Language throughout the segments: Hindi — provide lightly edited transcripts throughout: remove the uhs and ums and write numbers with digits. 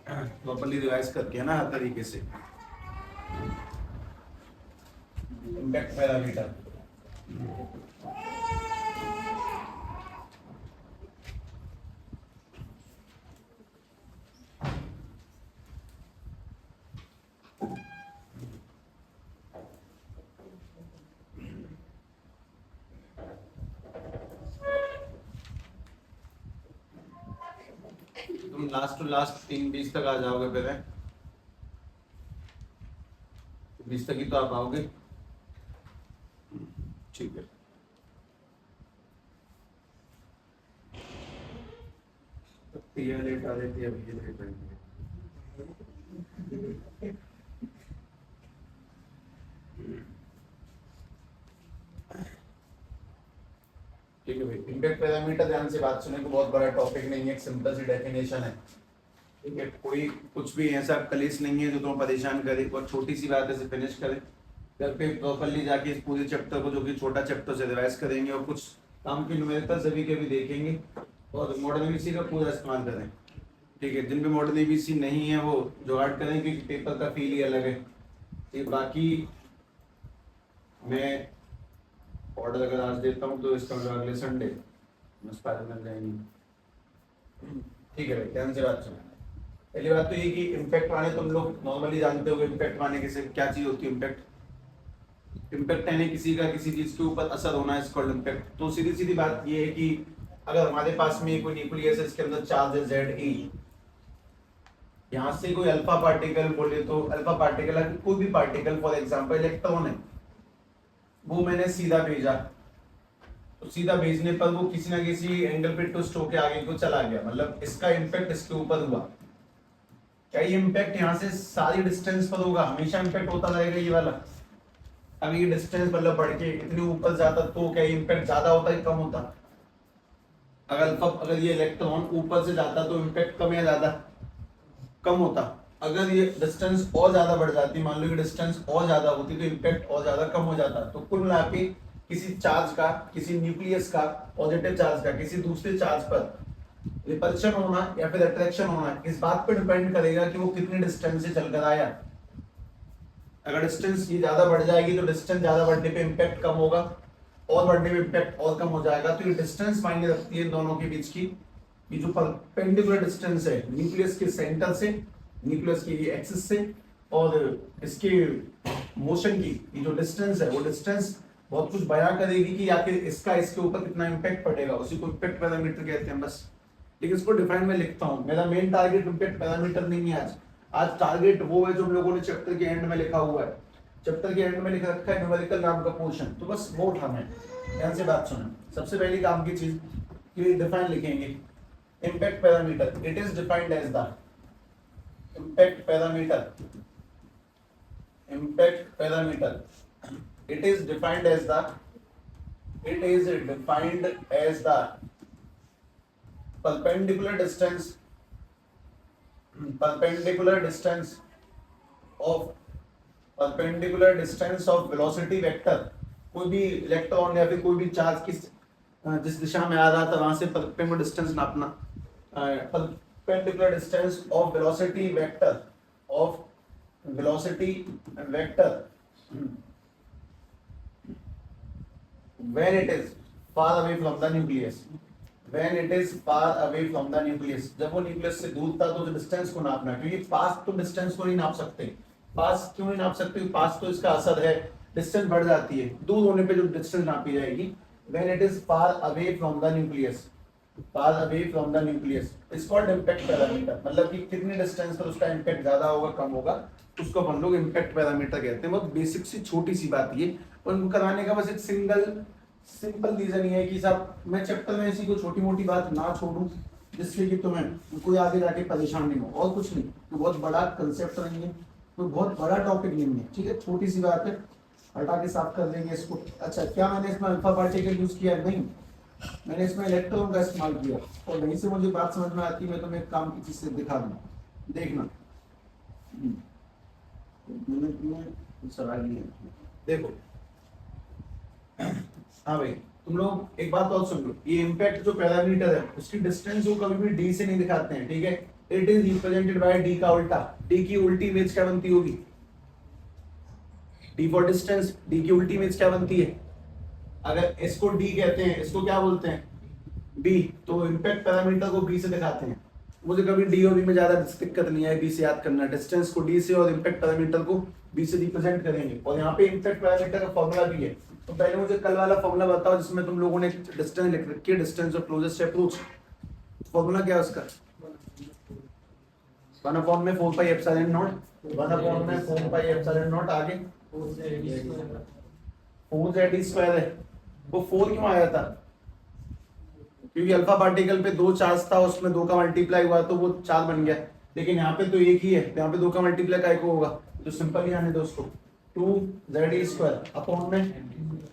प्रॉपर्ली रिवाइज करके, है ना, हर तरीके से। इम्पैक्ट पैरामीटर, तुम लास्ट टू लास्ट 3:20 तक आ जाओगे फिर, है 20 तक ही तो आप आओगे। ठीक है, ये लेट आ रही थी, अब ये लेट आएंगे। ठीक है भाई, इम्पैक्ट पैरामीटर ध्यान से बात सुने, को बहुत बड़ा टॉपिक नहीं है, एक सिंपल सी डेफिनेशन है। ठीक है, कोई कुछ भी ऐसा कलेश नहीं है जो तुम्हें परेशान करे, बहुत छोटी सी बात है, इसे फिनिश करें घर पे प्रॉपर्ली जाके इस पूरे चैप्टर को, जो कि छोटा चैप्टर से रिवाइज करेंगे और कुछ काम की न्यूमेरिकल सभी के भी देखेंगे और मॉडर्न एबीसी का पूरा इस्तेमाल करें। ठीक है, जिन भी मॉडर्न एबीसी नहीं है वो जुगाड़ करें, क्योंकि पेपर का फील ही अलग है। ठीक, बाकी मैं ऑर्डर अगर आज देता हूँ तो इसका मतलब अगले संडे मिल जाएंगे। ठीक है भाई, ध्यान से बात सुनो। पहली बात तो ये कि इम्पैक्ट माने तुम लोग नॉर्मली जानते हो, इम्पैक्ट माने किसे क्या चीज होती है। इम्पैक्ट, इम्पैक्ट यानी किसी का किसी चीज के ऊपर असर होना, इज कॉल्ड इम्पैक्ट। तो सीधी सीधी बात ये है कि अगर हमारे पास में कोई न्यूक्लियस है, इसके अंदर चार्ज है Ze, यहाँ से कोई अल्फा पार्टिकल बोले तो अल्फा पार्टिकल कोई भी पार्टिकल, फॉर एग्जांपल इलेक्ट्रॉन है, वो मैंने सीधा भेजा, तो सीधा भेजने पर वो किसी ना किसी एंगल पे ट्विस्ट होके आगे को चला गया, मतलब इसका इम्पैक्ट इसके ऊपर हुआ। क्या ये इम्पैक्ट यहाँ से सारी डिस्टेंस पर होगा? हमेशा इम्पैक्ट होता रहेगा ये वाला? अगर ये डिस्टेंस मतलब बढ़ के इतने ऊपर जाता तो क्या इम्पैक्ट ज्यादा होता है कम होता? अगर ये इलेक्ट्रॉन ऊपर से जाता तो इम्पैक्ट कम या ज्यादा? कम होता। अगर ये डिस्टेंस और ज्यादा बढ़ जाती, मान लो कि डिस्टेंस और ज्यादा होती, तो इम्पैक्ट और ज्यादा कम हो जाता। तो कुल मिला के किसी चार्ज का, किसी न्यूक्लियस का, पॉजिटिव चार्ज का किसी दूसरे चार्ज पर रिपल्शन होना या फिर अट्रैक्शन होना, इस बात पर डिपेंड करेगा कि वो कितने डिस्टेंस से चलकर आया। अगर डिस्टेंस ये ज्यादा बढ़ जाएगी तो डिस्टेंस ज्यादा बढ़ने पे इम्पैक्ट कम होगा, और बढ़ने पे इम्पैक्ट और कम हो जाएगा। तो ये डिस्टेंस मायने रखती है दोनों के बीच की। ये जो परपेंडिकुलर डिस्टेंस है न्यूक्लियस के सेंटर से, न्यूक्लियस की एक्सिस से, और इसके मोशन की ये जो डिस्टेंस है, वो डिस्टेंस बहुत कुछ बयां करेगी कि आखिर इसका इसके ऊपर कितना इम्पैक्ट पड़ेगा, उसी को इम्पैक्ट पैरामीटर कहते हैं बस। लेकिन इसको डिफाइन में लिखता हूं, मेरा मेन टारगेट इम्पैक्ट पैरामीटर नहीं है आज। आज टारगेट वो है जो हम लोगों ने चैप्टर के एंड में लिखा हुआ है। चैप्टर के एंड में लिखा रखा है न्यूमेरिकल नाम का पोर्शन, तो बस वो उठाना है। ध्यान से बात सुनो, सबसे पहली काम की चीज कि डिफाइन लिखेंगे impact parameter. It is defined as the impact parameter. Impact parameter. It is defined as the perpendicular distance of velocity vector. कोई भी इलेक्ट्रॉन या फिर कोई भी चार्ज किस जिस दिशा में आ रहा था वहां से परपेंडिकुलर डिस्टेंस नापना। perpendicular distance of velocity vector when it is far away from the nucleus, जब वो न्यूक्लियस से दूर था तो डिस्टेंस को नापना, क्योंकि पास तो डिस्टेंस को नहीं नाप सकते। पास क्यों नहीं नाप सकते? पास तो इसका असर है, डिस्टेंस बढ़ जाती है, दूर होने पे जो डिस्टेंस नापी जाएगी when it is far away from the nucleus, it's called impact parameter। मतलब कि कितने डिस्टेंस पर उसका इम्पैक्ट ज्यादा होगा कम होगा, उसको हम लोग इम्पैक्ट पैरामीटर कहते हैं। बहुत बेसिक सी छोटी सी बात ये, और उनको कराने का बस एक सिंपल रीजन ये है कि साहब मैं चैप्टर में ऐसी कोई छोटी मोटी बात ना छोड़ूं जिससे कि तुम्हें कोई आगे जाके परेशान नहीं हो, और कुछ नहीं। तो बहुत बड़ा कंसेप्ट नहीं है, कोई बहुत बड़ा टॉपिक नहीं है, ठीक है, छोटी सी बात है, हटा के साफ कर देंगे इसको। अच्छा, क्या मैंने इसमें अल्फा पार्टिकल यूज किया? नहीं, मैंने इसमें इलेक्ट्रॉन का इस्तेमाल किया। और नहीं से मुझे बात समझ में आती है, मैं तुम्हें एक काम की चीज से दिखा दूं, देखना। सवाल ये देखो, हाँ भाई तुम लोग एक बात और सुन लो, ये इम्पैक्ट जो पैरामीटर है उसकी डिस्टेंस वो कभी भी डी से नहीं दिखाते हैं, ठीक है। It is represented by D का उल्टा। डी की उल्टी इमेज क्या बनती होगी? डी फॉर डिस्टेंस, डी की उल्टी इमेज क्या बनती है? अगर इसको डी कहते हैं, इसको क्या बोलते हैं? बी। तो इंपैक्ट पैरामीटर को बी से दिखाते हैं। मुझे कभी डी और बी में ज्यादा दिक्कत नहीं है, बी से याद करना। डिस्टेंस को डी से और इंपैक्ट पैरामीटर को बी से रिप्रेजेंट करेंगे। और यहाँ पे इंपैक्ट पैरामीटर का फॉर्मूला भी है। तो पहले मुझे कल वाला फॉर्मूला बताओ जिसमें तुम लोगों ने डिस्टेंस लिख रखी है, distance of closest approach. Formula क्या है उसका? 1/4 1/4 आगे 4z² है। वो 4 क्यों आया था? क्योंकि अल्फा पार्टिकल पे 2 चार्ज था, उसमें 2 का मल्टीप्लाई हुआ तो वो 4 बन गया। लेकिन यहाँ पे तो एक ही है, यहाँ पे 2 का मल्टीप्लाई काय को होगा? तो सिंपल ही आने दो उसको, 2z² अपॉन में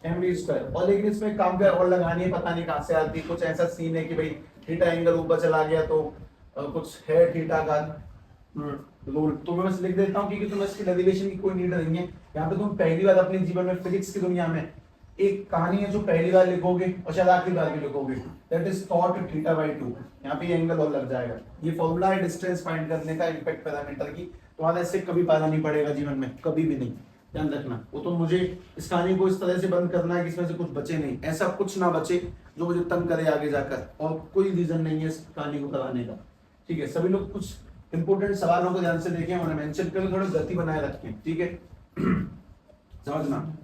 mv²। और लेकिन इसमें काम क्या और लगानी है, पता नहीं कहाँ से आती। कुछ ऐसा सीन है कि भाई थीटा एंगल ऊपर चला गया तो कुछ है थीटा का रूल। तो मैं बस लिख देता हूँ क्योंकि तुम्हें इसकी डेरिवेशन की कोई नीड नहीं है। यहाँ पे तुम पहली बार अपने जीवन में फिजिक्स की दुनिया में एक कहानी है जो पहली बार लिखोगे और शायद आखिरी बार भी लिखोगे, दैट इज cot θ/2। यहाँ पे एंगल और लग जाएगा। ये फॉर्मूला है डिस्टेंस फाइंड करने का इंपैक्ट पैरामीटर की। तुम्हारा ऐसे कभी पाना नहीं पड़ेगा जीवन में, कभी भी नहीं, ध्यान रखना। वो तो मुझे इस कहानी को इस तरह से बंद करना है कि इसमें से कुछ बचे नहीं, ऐसा कुछ ना बचे जो मुझे तंग करे आगे जाकर। और कोई रीजन नहीं है इस कहानी को कराने का, ठीक है। सभी लोग कुछ इंपोर्टेंट सवालों को ध्यान से देखें, उन्हें मेंशन करके थोड़ी गति बनाए रखें, ठीक है। समझना।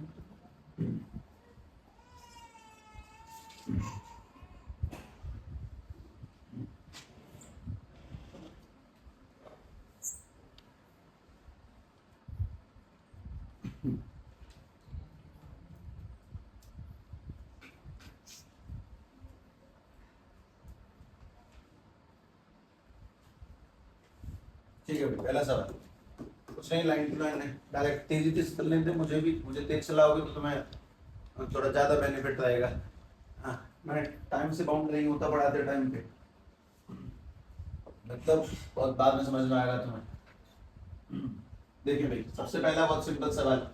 ठीक है, पहला सवाल कुछ नहीं, लाइन टू लाइन है, डायरेक्ट तेजी से चलने दे मुझे भी। मुझे तेज चलाओगे तो तुम्हें थोड़ा ज्यादा बेनिफिट रहेगा। हाँ, मैं टाइम से बाउंड नहीं होता पढ़ाते टाइम पे, मतलब बहुत बाद में समझ में आएगा तुम्हें। देखिए भाई, सबसे पहला बहुत सिंपल सवाल,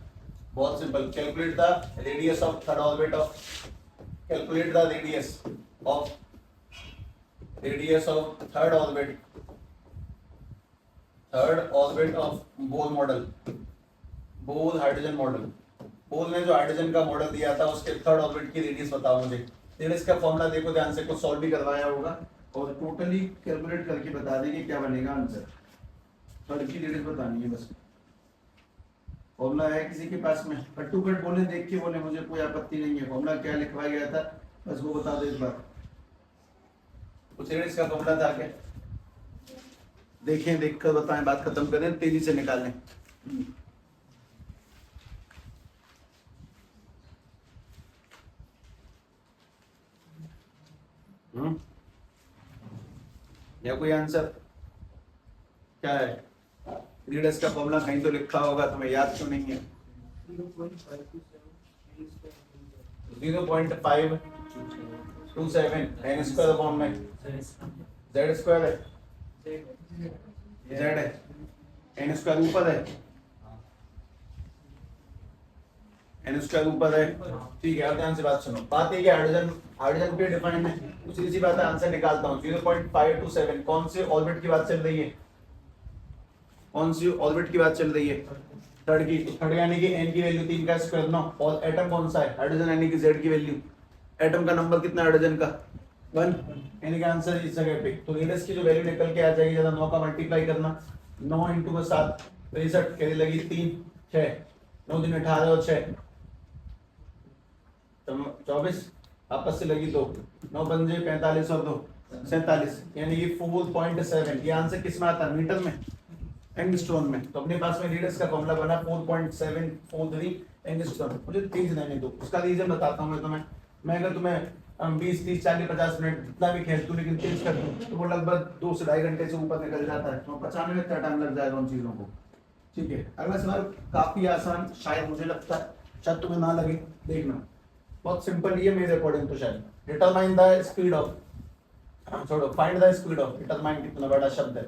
बहुत simple. Calculate the radius of third orbit of, calculate the radius of third orbit of Bohr model, bore hydrogen model. Bore ने जो हाइड्रोजन का मॉडल दिया था उसके थर्ड ऑर्बिट की रेडियस बताओ मुझे। रेडियस का फॉर्मूला देखो ध्यान से, कुछ सॉल्व भी करवाया होगा और टोटली कैलकुलेट करके बता देंगे क्या बनेगा आंसर। थर्ड की रेडियस बतानी है बस। फॉर्मूला है किसी के पास में? कट्टू कट बोले, देख के बोले, मुझे कोई आपत्ति नहीं है। फॉर्मूला क्या लिखवाया गया था बस वो बता दो एक बार। कुछ रेडियस का फॉर्मूला था क्या? देखें, देखकर बताएं, बात खत्म करें, तेजी से निकालें। या कोई आंसर क्या है? रेडियस का फॉर्मूला कहीं तो लिखा होगा, तुम्हें याद क्यों नहीं है? 0.527 n स्क्वायर अपॉन में z स्क्वायर है, z है, n स्क्वायर ऊपर है, n स्क्वायर ऊपर है, ठीक है। अब ध्यान से बात सुनो। बात है कि हाइड्रोजन पे डिफाइन है, तो सीधी सी बात है, आंसर निकालता हूँ। 0.527 कौन से ऑर्बिट की बात चल रही है? कौन सी ऑर्बिट की बात चल रही है? थर्ड की। थर्ड यानी कि n की वैल्यू 3 का स्क्वायर 9, और एटम कौन सा है? हाइड्रोजन, यानी कि z की वैल्यू, एटम का नंबर कितना है हाइड्रोजन का? 1, यानी कि आंसर इस जगह पे। तो रेडियस की जो वैल्यू निकल के आ जाएगी, जरा 9 का मल्टीप्लाई करना, 9 × 7 63, कैरी लगी 3 6, 9 दिन 18 और 6 24, आपस से लगी 2, 9 पंजे 45 और 2 47, यानी कि 4.7। ये आंसर किस में आता है? मीटर में, एंगस्ट्रॉम में। तो अपने पास में रेडियस का फॉर्मूला बना 4.743 एंगस्ट्रॉम। मुझे तेज रहने दो, उसका रीजन बताता हूँ मैं तुम्हें। मैं अगर तुम्हें 20 30 40 50 मिनट जितना भी खेल दूं, लेकिन तेज कर दूं तो वो लगभग 2 से 2.5 घंटे से ऊपर निकल जाता है। तो पचाने में क्या टाइम लग जाएगा उन चीजों को, ठीक है। अगला सवाल काफी आसान, शायद मुझे लगता है, शायद तुम्हें ना लगे, देखना बहुत सिंपल ही है मेरे अकॉर्डिंग तो शायद। डिटरमाइन द स्पीड ऑफ, छोड़ो, find the speed of, determine कितना बड़ा शब्द है।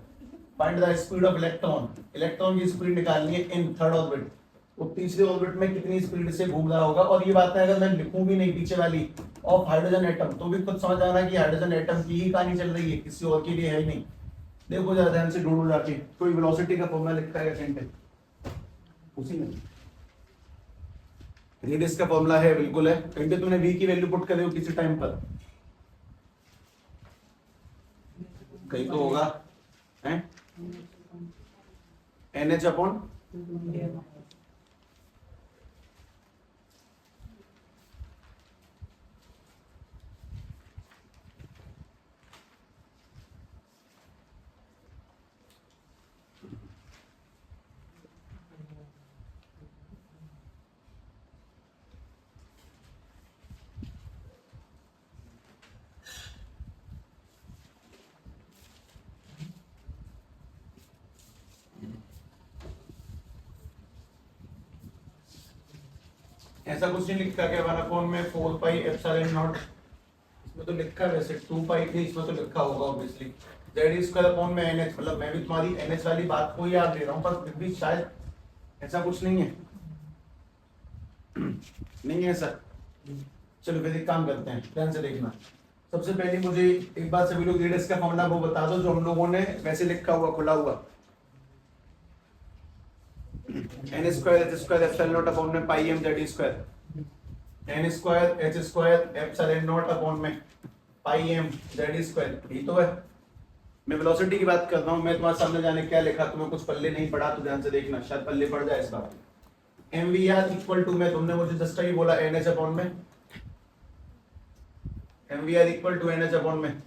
Find the speed of electron, electron की स्पीड निकालनी है इन थर्ड ऑर्बिट। वो तीसरे ऑर्बिट में कितनी स्पीड से घूम रहा होगा। और ये बात है, अगर मैं लिखूं भी नहीं पीछे वाली ऑफ हाइड्रोजन एटम, तो भी खुद समझ आना कि हाइड्रोजन एटम की ही कहानी चल रही है, किसी और की भी है ही नहीं। देखो जरा ध्यान से ढूंढो जाके, कोई वेलोसिटी का फॉर्मूला लिखा है कहीं पे? उसी में रेडियस का फॉर्मूला है, बिल्कुल है। कहीं पे तुमने v की वैल्यू पुट कर हो किसी टाइम पर? कहीं तो होगा, हैं? NH अपॉन ऐसा कुछ नहीं लिखा क्या 1 में 4 पाई एप्सिलॉन नॉट? इसमें तो लिखा है वैसे 2 पाई थी, इसमें तो लिखा होगा ऑब्वियसली जेड स्क्वायर अपॉन में NH। मतलब मैं भी तुम्हारी NH वाली बात को याद ले रहा हूँ, पर फिर भी शायद ऐसा कुछ नहीं है। नहीं है ऐसा। चलो फिर एक काम करते हैं, ध्यान से देखना। सबसे पहले मुझे एक बार सभी लोग रेडियस का फॉर्मूला वो बता दो जो हम लोगों ने वैसे लिखा हुआ, खुला हुआ। n square h square epsilon not upon में पाई m Z square, n square h square epsilon not upon में पाई m जेड स्क्वायर, यही तो है। मैं वेलोसिटी की बात कर रहा हूँ। मैं तुम्हारे सामने जाने क्या लिखा, तुम्हें कुछ पल्ले नहीं पड़ा तो ध्यान से देखना, शायद पल्ले पड़ जाए इस बार। mvr इक्वल टू में तुमने मुझे जस्ट ही बोला nh अपॉन में, mvr equal to nh upon में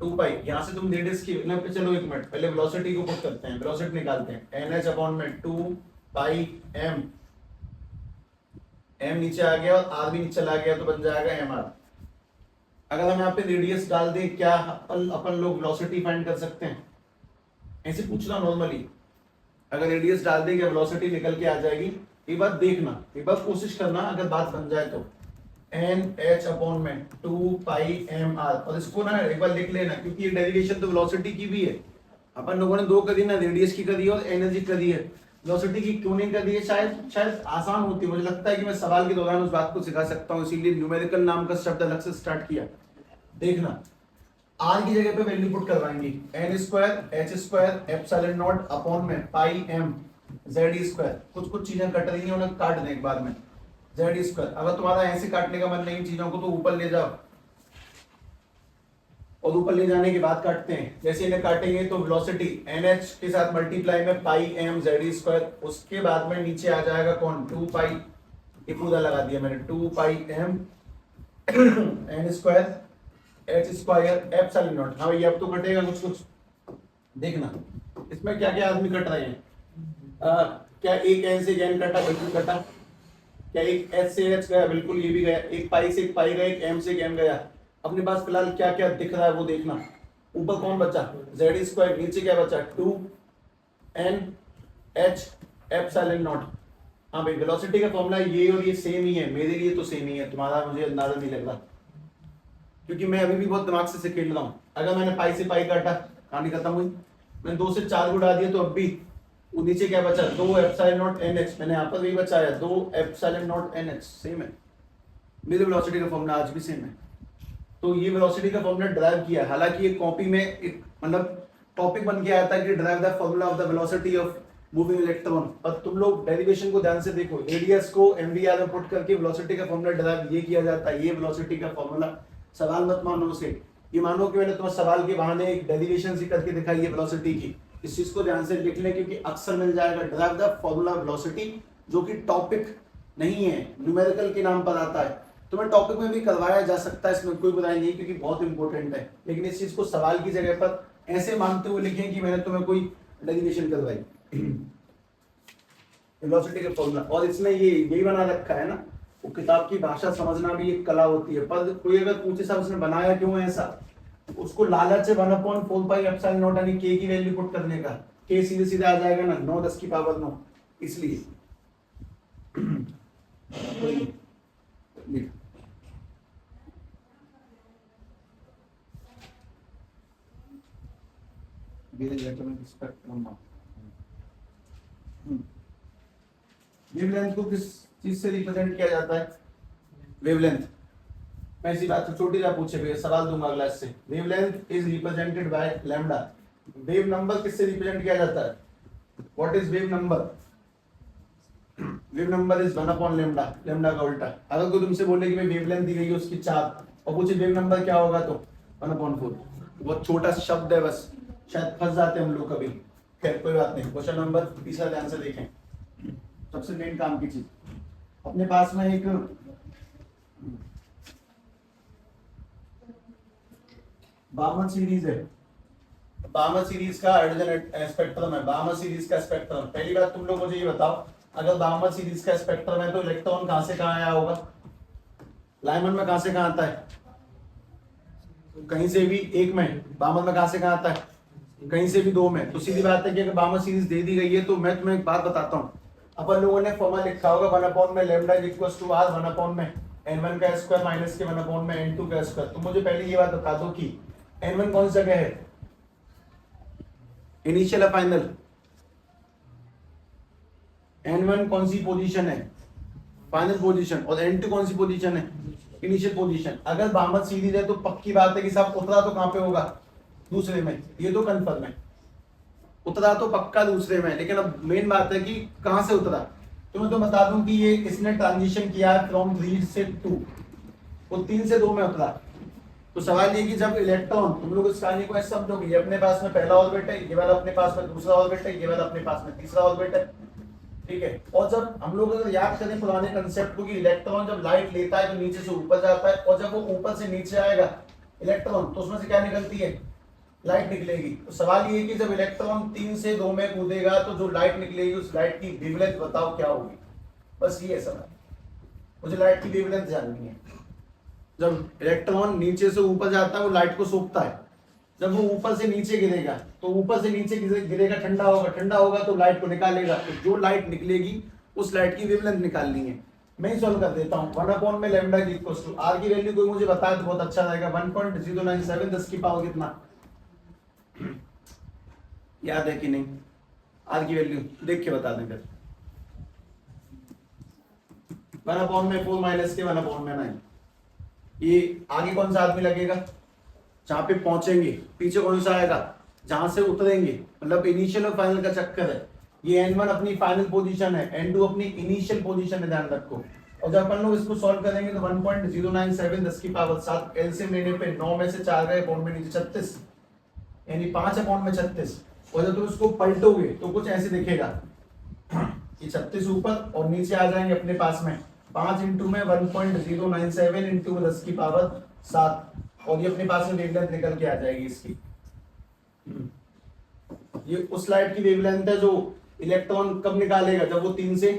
2 पाई। यहाँ से तुम रेडियस की चलो एक मिनट पहले वेलोसिटी को पुट करते हैं, वेलोसिटी निकालते हैं। nh अपॉन में 2 पाई m, m नीचे आ गया और r भी नीचे चला गया तो बन जाएगा mr। अगर हम यहाँ पे रेडियस डाल दें, क्या अपन लोग वेलोसिटी फाइंड कर सकते हैं? ऐसे पूछना नॉर्मली, अगर रेडियस डाल दें क्या वेलोसिटी निकल के आ जाएगी? एक बार देखना, एक बार कोशिश करना, अगर बात बन जाए तो NH अपॉन में 2 पाई mr। और इसको ना एक बार लिख लेना, क्योंकि ये डेरिवेशन तो वेलोसिटी की भी है। अपन लोगों ने दो करी ना, रेडियस की करी और एनर्जी करी है, वेलोसिटी की क्यों नहीं करी है? शायद आसान होती है। मुझे लगता है कि मैं सवाल के दौरान उस बात को सिखा सकता हूँ, इसीलिए न्यूमेरिकल नाम का शब्द अलग से स्टार्ट किया। देखना, r की जगह पे वैल्यू पुट करवाएंगे, n square h square epsilon not upon में पाई m जेड स्क्वायर। कुछ चीजें कट रही हैं, उन्हें काट दें एक बार में। जेड स्क्वायर, अगर तुम्हारा ऐसे काटने का मन नहीं चीजों को तो ऊपर ले जाओ, और ऊपर ले जाने के बाद काटते हैं। जैसे इन्हें काटेंगे तो वेलोसिटी NH के साथ मल्टीप्लाई में पाई m जेड स्क्वायर, उसके बाद में नीचे आ जाएगा कौन? 2 पाई, ये पूरा लगा दिया मैंने, 2 पाई m n square h square epsilon not. हाँ भैया अब तो कटेगा कुछ। देखना इसमें क्या क्या आदमी कट रहे हैं। क्या एक n से n कटा? बिल्कुल कटा। क्या एक h से h गया? बिल्कुल ये भी गया। एक पाई से एक पाई गया, एक m से एक m गया। अपने पास फिलहाल क्या क्या दिख रहा है वो देखना। ऊपर कौन बचा? जेड स्क्वायर, नीचे क्या बचा? 2 n h एप्सिलॉन नॉट। हाँ भाई वेलोसिटी का फॉर्मूला ये और ये सेम ही है, मेरे लिए तो सेम ही है, तुम्हारा मुझे अंदाजा नहीं लग रहा, क्योंकि मैं अभी भी बहुत दिमाग से खेल रहा हूँ। अगर मैंने पाई से पाई काटा, कहानी खत्म हुई। मैंने 2 से 4 को उड़ा दिया तो अब भी वो नीचे क्या बचा? 2 एप्सिलॉन नॉट NH। मैंने यहाँ पर भी बचाया 2 एप्सिलॉन नॉट NH, सेम है। मेरे वेलोसिटी का फॉर्मूला आज भी सेम है। तो ये वेलोसिटी का फॉर्मूला ड्राइव किया, हालांकि ये कॉपी में एक मतलब टॉपिक बन के आया था कि drive the formula of the velocity of moving electron, पर तुम लोग डेरिवेशन को ध्यान से देखो। रेडियस को mvr में पुट करके वेलोसिटी का फॉर्मूला ड्राइव ये किया जाता है। ये वेलोसिटी का फॉर्मूला सवाल मत मानो उसे, ये मानो कि मैंने तुम्हें सवाल के बहाने एक डेरिवेशन सी करके दिखाई है वेलोसिटी की। इस चीज को ध्यान से लिख लें, क्योंकि अक्सर मिल जाएगा ड्राइव द फॉर्मूला वेलोसिटी, जो कि टॉपिक नहीं है, न्यूमेरिकल के नाम पर आता है। तुम्हें टॉपिक में भी करवाया जा सकता है, इसमें कोई बुराई नहीं, क्योंकि बहुत इंपॉर्टेंट है। लेकिन इस चीज को सवाल की जगह पर ऐसे मानते हुए लिखें कि मैंने तुम्हें कोई डेरिवेशन करवाई। वेलोसिटी का फॉर्मूला, और इसमें ये यही बना रखा है ना, वो किताब की भाषा समझना भी एक कला होती है। पर कोई अगर पूछे साहब उसने बनाया क्यों है ऐसा, उसको लालच है 1/4 पाई एप्सिलॉन नॉट यानी k की वैल्यू पुट करने का। k सीधे सीधे आ जाएगा ना 9 10 की पावर 9, इसलिए वेवलेंथ को किस चीज से रिप्रेजेंट किया जाता है? वेवलेंथ, मैं इसी बात को छोटी सा पूछे भैया सवाल दूंगा अगला इससे। Wavelength is represented by lambda. Wave number किससे रिप्रेजेंट किया जाता है? What is wave number? Wave number is 1 upon lambda, lambda का उल्टा। अगर कोई तुमसे बोले कि भाई वेवलेंथ दी गई है उसकी 4 और पूछे वेव नंबर क्या होगा तो 1/4। बहुत छोटा शब्द है, बस शायद फंस जाते हैं हम लोग कभी। खैर कोई बात नहीं। क्वेश्चन नंबर तीसरा ध्यान से देखें। सबसे मेन काम की चीज, अपने पास में एक बामन सीरीज है। बामन सीरीज का हाइड्रोजन स्पेक्ट्रम है। बामन सीरीज का स्पेक्ट्रम, पहली बात तुम लोग मुझे ये बताओ, अगर बामन सीरीज का स्पेक्ट्रम है तो इलेक्ट्रॉन कहां से कहां आया होगा? लाइमन में कहां से कहां आता है? कहीं से भी एक में। बामन में कहां से कहां आता है? कहीं से भी दो में। तो सीधी बात है कि अगर बामन सीरीज दे दी गई है तो मैं तुम्हें एक बात बताता हूं। अपन लोगों ने फॉर्मूला लिखा होगा 1 में lambda is equal to R 1 में n1 का स्क्वायर माइनस के 1 में n2 का स्क्वायर। तो मुझे पहले ये बात बता दो कि n1 कौन सी जगह है? इनिशियल या फाइनल? n1 कौन सी पोजीशन है? Final position. और n2 कौन सी पोजीशन है? Initial position. अगर बामन सीरीज है तो पक्की बात है कि सब उतरा तो कहां पे होगा? दूसरे में। ये तो कंफर्म है, उतरा तो पक्का दूसरे में। लेकिन अब मेन बात है कि कहां से उतरा। तो मैं तो बता दूं कि ये इसने ट्रांजिशन किया है फ्रॉम 3 से 2, वो 3 से 2 में उतरा। तो सवाल ये कि जब इलेक्ट्रॉन, तुम लोग इस कहानी को ऐसे समझोगे, ये अपने पास में पहला ऑर्बिट है, ये वाला अपने पास में दूसरा ऑर्बिट है, ये वाला अपने पास में तीसरा ऑर्बिट है, ठीक है। और जब हम लोग अगर याद करें पुराने कंसेप्ट को कि इलेक्ट्रॉन जब लाइट लेता है तो नीचे से ऊपर जाता है, और जब वो ऊपर से नीचे आएगा इलेक्ट्रॉन तो उसमें से क्या निकलती है? लाइट निकलेगी। तो सवाल ये है कि जब इलेक्ट्रॉन 3 से 2 में कूदेगा तो जो लाइट निकलेगी उस लाइट की वेवलेंथ बताओ क्या होगी? बस ये है सवाल, मुझे लाइट की वेवलेंथ जाननी है। जब इलेक्ट्रॉन नीचे से ऊपर जाता है वो लाइट को सोखता है, जब वो ऊपर से नीचे गिरेगा तो ऊपर से नीचे गिरेगा, ठंडा होगा, ठंडा होगा तो लाइट को निकालेगा। तो जो लाइट निकलेगी उस लाइट की वेवलेंथ निकालनी है। मैं ही सॉल्व कर देता हूँ। 1 में लैम्डा इक्वल्स टू आर की वैल्यू कोई मुझे बताए तो बहुत अच्छा रहेगा। 1.097 10 की पावर कितना याद है कि नहीं? आर की वैल्यू देख के बता दें फिर। 1 में 4 माइनस के 1 में 9। ये आगे कौन सा आदमी लगेगा? जहां पे पहुंचेंगे। पीछे कौन सा आएगा? जहां से उतरेंगे। मतलब इनिशियल और फाइनल का चक्कर है। ये n1 अपनी फाइनल पोजीशन है, n2 अपनी इनिशियल पोजीशन है, ध्यान रखो। और जब अपन लोग इसको सॉल्व करेंगे तो 1.097 10 की पावर 7 एलसीएम लेने पे 9 में से 4 गए, पॉइंट में नीचे 36, यानी 5 अपॉन में 36। और जब तुम इसको पलटोगे तो कुछ ऐसे दिखेगा, ये 36 ऊपर और नीचे आ जाएंगे अपने पास में 5 इंटू में 1.097 इंटू में 10 की पावर 7, और ये अपने पास में वेवलेंथ निकल के आ जाएगी इसकी। ये उस लाइट की वेवलेंथ है जो इलेक्ट्रॉन कब निकालेगा? जब वो 3 से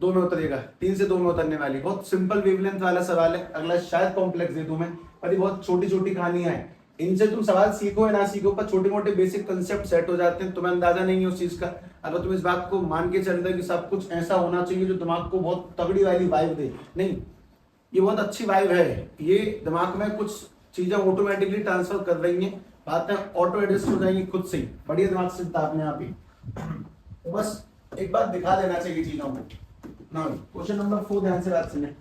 2 में उतरेगा। 3 से 2 में उतरने वाली बहुत सिंपल वेवलेंथ वाला सवाल है। अगला शायद कॉम्प्लेक्स दे दूं मैं, पर ये बहुत छोटी छोटी कहानियां हैं। इनसे तुम सवाल सीखो या ना सीखो, पर छोटे मोटे बेसिक कंसेप्ट सेट हो जाते हैं। तुम्हें अंदाजा नहीं है उस चीज का। अगर तुम इस बात को मान के चल रहे हो कि सब कुछ ऐसा होना चाहिए जो दिमाग को बहुत तगड़ी वाली वाइब दे, नहीं, ये बहुत अच्छी वाइब है। ये दिमाग में कुछ चीजें ऑटोमेटिकली ट्रांसफर कर रही हैं, बातें ऑटो एडजस्ट हो जाएंगी खुद से ही। बढ़िया दिमाग से अपने आप ही। तो बस एक बार दिखा देना चाहिए चीजों को ना। क्वेश्चन नंबर 4 ध्यान से बात सुने।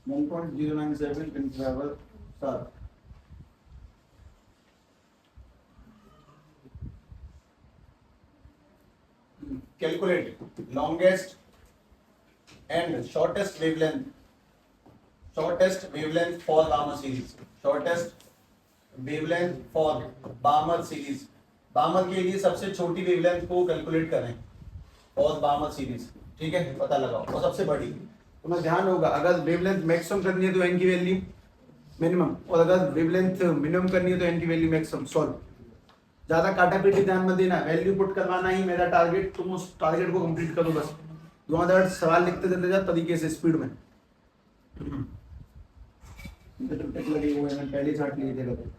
1.097 10 to the power 7। Calculate longest and shortest wavelength for Balmer series। shortest wavelength for Balmer series। बामर के लिए सबसे छोटी वेवलेंथ को कैलकुलेट करें और बामर सीरीज, ठीक है, पता लगाओ। और सबसे बड़ी तुम्हें ध्यान होगा, अगर वेवलेंथ मैक्सिमम करनी है तो एन की वैल्यू मिनिमम, और अगर वेवलेंथ मिनिमम करनी है तो एन की वैल्यू मैक्सिमम। सॉल्व। ज्यादा काटा पीटी ध्यान मत देना, वैल्यू पुट करवाना ही मेरा टारगेट। तुम उस टारगेट को कंप्लीट करो बस। धुआंधार सवाल लिखते चले जाओ तरीके से, स्पीड में। लगे हुए हैं, पहले छाट लिए थे।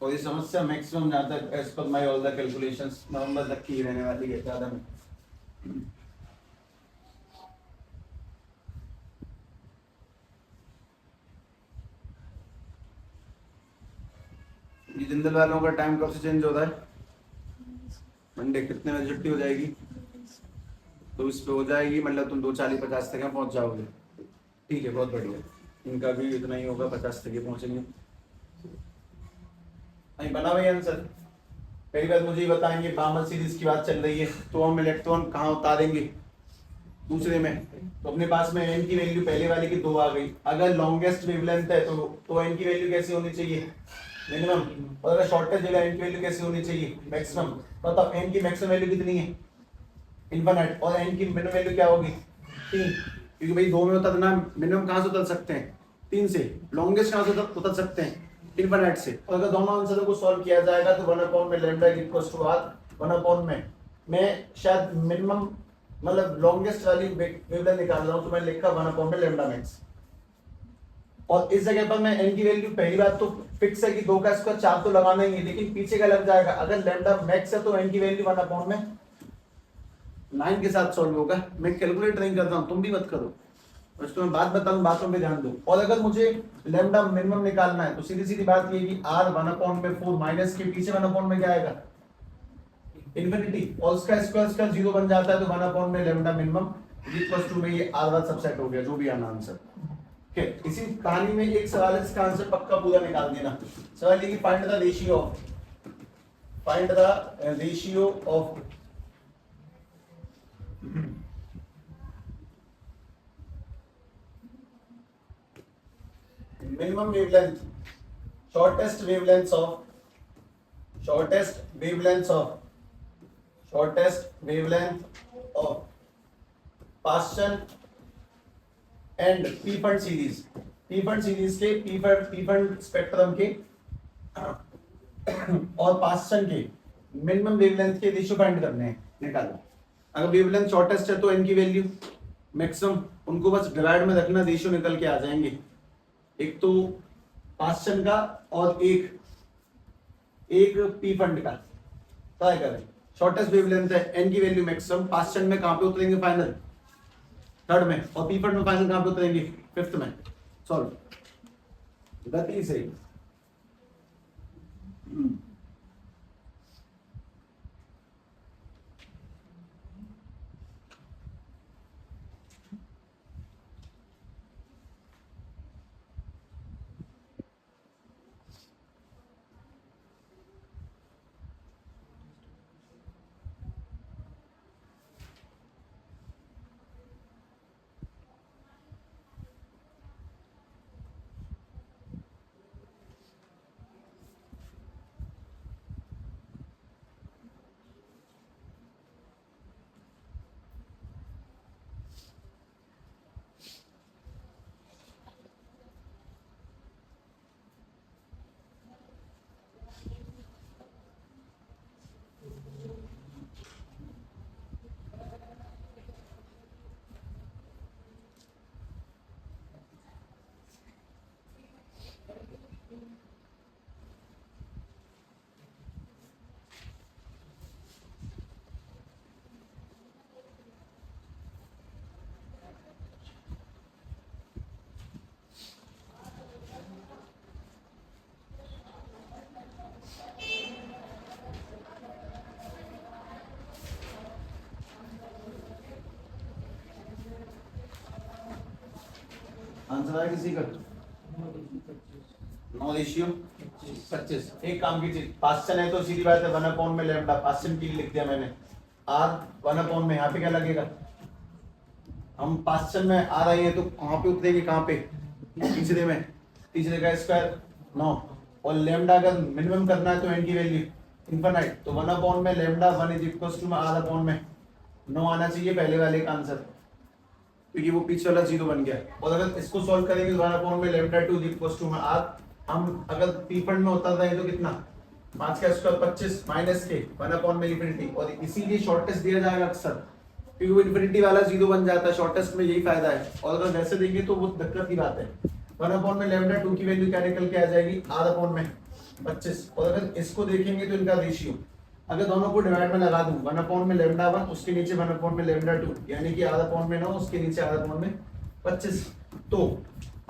और ये समस्या मैक्सिमम जहाँ तक as per my all the calculations नवंबर तक की रहने वाली है, ज्यादा नहीं। ये जिंदल वालों का टाइम कब से चेंज होता है? मंडे। कितने बजे छुट्टी हो जाएगी? तो इस पे हो जाएगी, मतलब तुम 2:40-50 तक पहुंच जाओगे। ठीक है, बहुत बढ़िया। इनका भी इतना ही होगा, 50 तक ही पहुंचेंगे। नहीं बना भाई आंसर। पहली बात मुझे ये बताएंगे, बामल सीरीज की बात चल रही है, तो हम इलेक्ट्रॉन कहाँ उतारेंगे? दूसरे में। तो अपने पास में एन की वैल्यू पहले वाले की 2 आ गई। अगर लॉन्गेस्ट वेवलेंथ है तो एन की वैल्यू कैसी होनी चाहिए? मिनिमम। और अगर शॉर्टेस्ट जगह एन की वैल्यू कैसी होनी चाहिए? मैक्सिमम। बताओ एन की मैक्सिमम वैल्यू कितनी है? इनफिनिट। और एन की मिनिमम वैल्यू क्या होगी? 3। क्योंकि भाई 2 में उतरना, मिनिमम कहाँ से उतर सकते हैं? 3 से। लॉन्गेस्ट कहाँ से उतर सकते हैं? इनफिनिट से। और अगर दोनों आंसरों को सॉल्व किया जाएगा तो 1/में लैम्डा इक्वल्स टू आर 1/में मैं शायद मिनिमम मतलब लॉन्गेस्ट वाली वेवलेंथ निकाल रहा हूं, तो मैं लिखा 1/में लैम्डा मैक्स। और इस जगह पर मैं एन की वैल्यू पहली बात तो फिक्स है कि 2 का स्क्वायर 4 तो लगाना ही है, लेकिन पीछे का लग जाएगा। अगर लैम्डा मैक्स है तो एन की वैल्यू 1/में 9 के साथ सॉल्व होगा। मैं कैलकुलेट नहीं कर रहा हूं, तुम भी मत करो, बस तुम्हें बात बताऊं, बातों पे ध्यान दो। और अगर मुझे लैम्डा मिनिमम निकालना है तो सीधी सीधी बात ये कि r 1/4 माइनस के पीछे 1/में क्या आएगा? इंफिनिटी। और उसका स्क्वायर 0 बन जाता है, तो 1/में लैम्डा मिनिमम इक्वल्स टू में ये r1 सबसेट हो गया, जो भी आना आंसर। ठीक, इसी कहानी में एक सवाल है, इसका आंसर पक्का पूरा निकाल देना। सवाल ये कि find the ratio of minimum wavelength, shortest wavelengths of Paschen and P-Fund series के P-Fund स्पेक्ट्रम के और पास्चन के मिनिमम वेवलेंथ के रेशियो फाइंड करने हैं, निकालो। अगर वेवलेंथ शॉर्टेस्ट है तो n की वैल्यू मैक्सिमम, उनको बस डिवाइड में रखना, रेशियो निकल के आ जाएंगे। एक तो पास्चन का और एक पी फंड का ट्राई करें। शॉर्टेस्ट वेवलेंथ है, एन की वैल्यू मैक्सिमम। पास्चन में कहां पे उतरेंगे? फाइनल 3rd में। और पी फंड में फाइनल कहां पे उतरेंगे? 5th में। सॉल्व गति से। आंसर आया किसी का? 9:25। एक काम कीजिए, पास्चन है तो सीधी बात है 1/में लैम्डा, पास्चन के लिए लिख दिया मैंने। r 1/में यहाँ पे क्या लगेगा? हम पास्चन में आ रहे हैं तो कहाँ पे उतरेंगे? कहाँ पे? तीसरे में। तीसरे का स्क्वायर 9। और लैम्डा अगर मिनिमम करना है तो एन की वैल्यू इनफिनिट, तो 1/में लैम्डा 1 इज इक्वल्स टू r/में 9 आना चाहिए पहले वाले का आंसर, क्योंकि वो पीछे वाला 0 बन गया। और अगर इसको सॉल्व करेंगे तो 1/में लैम्डा 2 इक्वल्स टू r। हम अगर पी फंड में उतर रहे हैं तो कितना? 5 का स्क्वायर 25 माइनस के 1/में इंफिनिटी। और इसीलिए शॉर्टेस्ट दिया जाएगा अक्सर, क्योंकि वो इन्फिनिटी वाला 0 बन जाता है, शॉर्टेस्ट में यही फायदा है। और अगर वैसे देंगे तो वो दिक्कत की बात है। 1 में लैम्डा 2 की वैल्यू क्या निकल के आ जाएगी, आधा में 25। और अगर इसको देखेंगे तो इनका रेशियो, अगर दोनों को डिवाइड में लगा दूं, 1 में लैम्डा 1 उसके नीचे 1 में लैम्डा 2, यानी कि आधा में 9 उसके नीचे आधा में 25। तो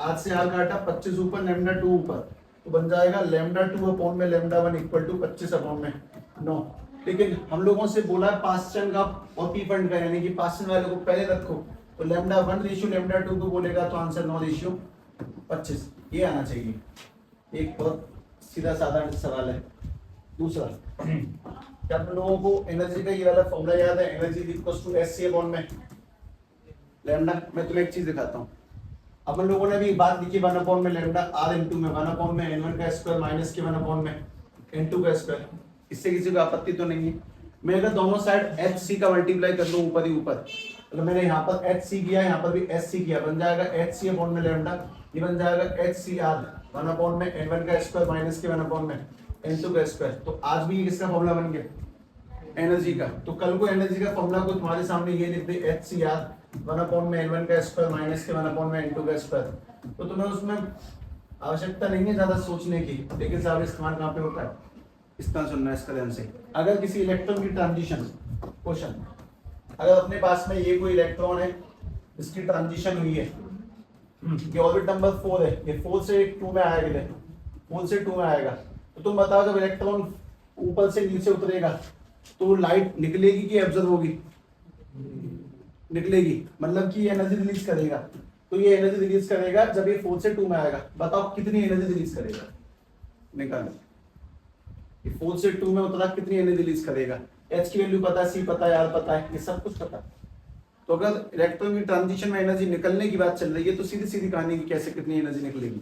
आज से आर काटा, 25 ऊपर लैम्डा 2 ऊपर, तो बन जाएगा लैम्डा 2 में लैम्डा 1 इक्वल टू 25 में 9। लेकिन हम लोगों से बोला पास्चन का और पी फंड का, यानी कि पास्चन वाले को पहले रखो, तो लैम्डा 1 रेशियो लैम्डा 2 को बोलेगा तो आंसर 9 रेशियो 25 ये आना चाहिए। एक बहुत सीधा साधा सवाल है। दूसरा, क्या आप लोगों को एनर्जी का ये वाला फॉर्मूला याद है, energy equals to H C upon में लैम्डा। मैं तुम्हें एक चीज दिखाता हूँ। अपन लोगों ने भी बात लिखी 1 में लैम्डा आर इनटू में 1 में n1 का स्क्वायर माइनस के 1 में n2 का स्क्वायर। इससे किसी को आपत्ति तो नहीं है। मैं अगर दोनों साइड एच सी का मल्टीप्लाई कर दूं ऊपर ही ऊपर, तो मैंने यहाँ पर एच सी किया, यहाँ पर भी एच सी किया, बन जाएगा एच सी अपॉन में लैम्डा, ये बन जाएगा एच सी आर 1 में n1 का स्क्वायर माइनस के 1 में n2 का स्क्वायर। तो आज भी ये किसका फॉर्मूला बन गया, एनर्जी का। तो कल को एनर्जी का फॉर्मूला को तुम्हारे सामने ये लिख दे एच सी आर 1 में n1 का स्क्वायर माइनस के 1 में n2 का स्क्वायर, तो तुम्हें उसमें आवश्यकता नहीं है ज्यादा सोचने की, लेकिन साहब इस्तेमाल कहाँ पे होता है, इस तरह सुनना है इसका ध्यान से। अगर किसी इलेक्ट्रॉन की ट्रांजिशन, क्वेश्चन, अगर अपने पास में ये कोई इलेक्ट्रॉन है, इसकी ट्रांजिशन हुई है, ये ऑर्बिट नंबर 4 है, ये 4 से 2 में आएगा, 4 से 2 में आएगा, तो तुम बताओ जब इलेक्ट्रॉन ऊपर से नीचे उतरेगा तो लाइट निकलेगी कि एब्जॉर्ब होगी, निकलेगी, मतलब कि ये एनर्जी रिलीज करेगा। तो ये एनर्जी रिलीज करेगा जब ये 4 से 2 में आएगा, बताओ कितनी एनर्जी रिलीज करेगा, निकालो। ये 4 से 2 में उतरा, कितनी एनर्जी रिलीज करेगा, एच की वैल्यू पता है, सी पता है, आर पता है, ये सब कुछ पता है। तो अगर इलेक्ट्रॉन की ट्रांजिशन में एनर्जी निकलने की बात चल रही है तो सीधी सीधी कहानी की कैसे कितनी एनर्जी निकलेगी।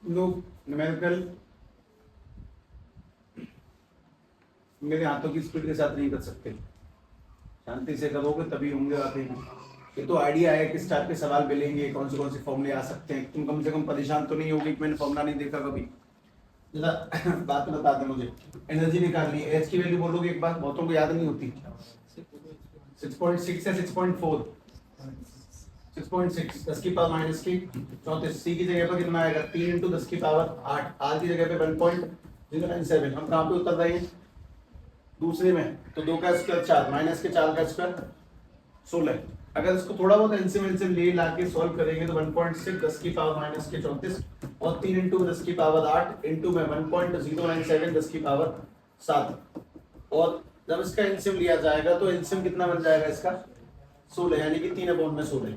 लोग न्यूमेरिकल मेरे हाथों की स्पीड के साथ नहीं कर सकते, शांति से करोगे तभी होंगे आते हैं। ये तो आइडिया है किस टाइप के सवाल मिलेंगे, कौन से फॉर्मूले आ सकते हैं। तुम कम से कम परेशान तो नहीं होगी कि मैंने फॉर्मूला नहीं देखा कभी। जरा बात बता दे मुझे, एनर्जी निकालनी है, एच की वैल्यू बोलोगे एक बार, बहुतों को याद नहीं होती। 6.6 या 6.4, 6.6 10 की पावर माइनस की 34। सी की जगह पर कितना आएगा, 3 इंटू 10 की पावर 8। आर की जगह पे 1.097। हम कहाँ पे उतर रहे हैं, दूसरे में, तो 2 का स्क्वायर 4 माइनस के 4 का स्क्वायर 16। अगर इसको थोड़ा बहुत एलसीएम ले ला के सॉल्व करेंगे तो 1.6 10 की पावर माइनस के 34 और 3 इंटू 10 की पावर 8 इंटू में 1.097 10 की पावर 7। और जब इसका एलसीएम लिया जाएगा तो एलसीएम कितना बन जाएगा इसका, 16, यानी कि 3/16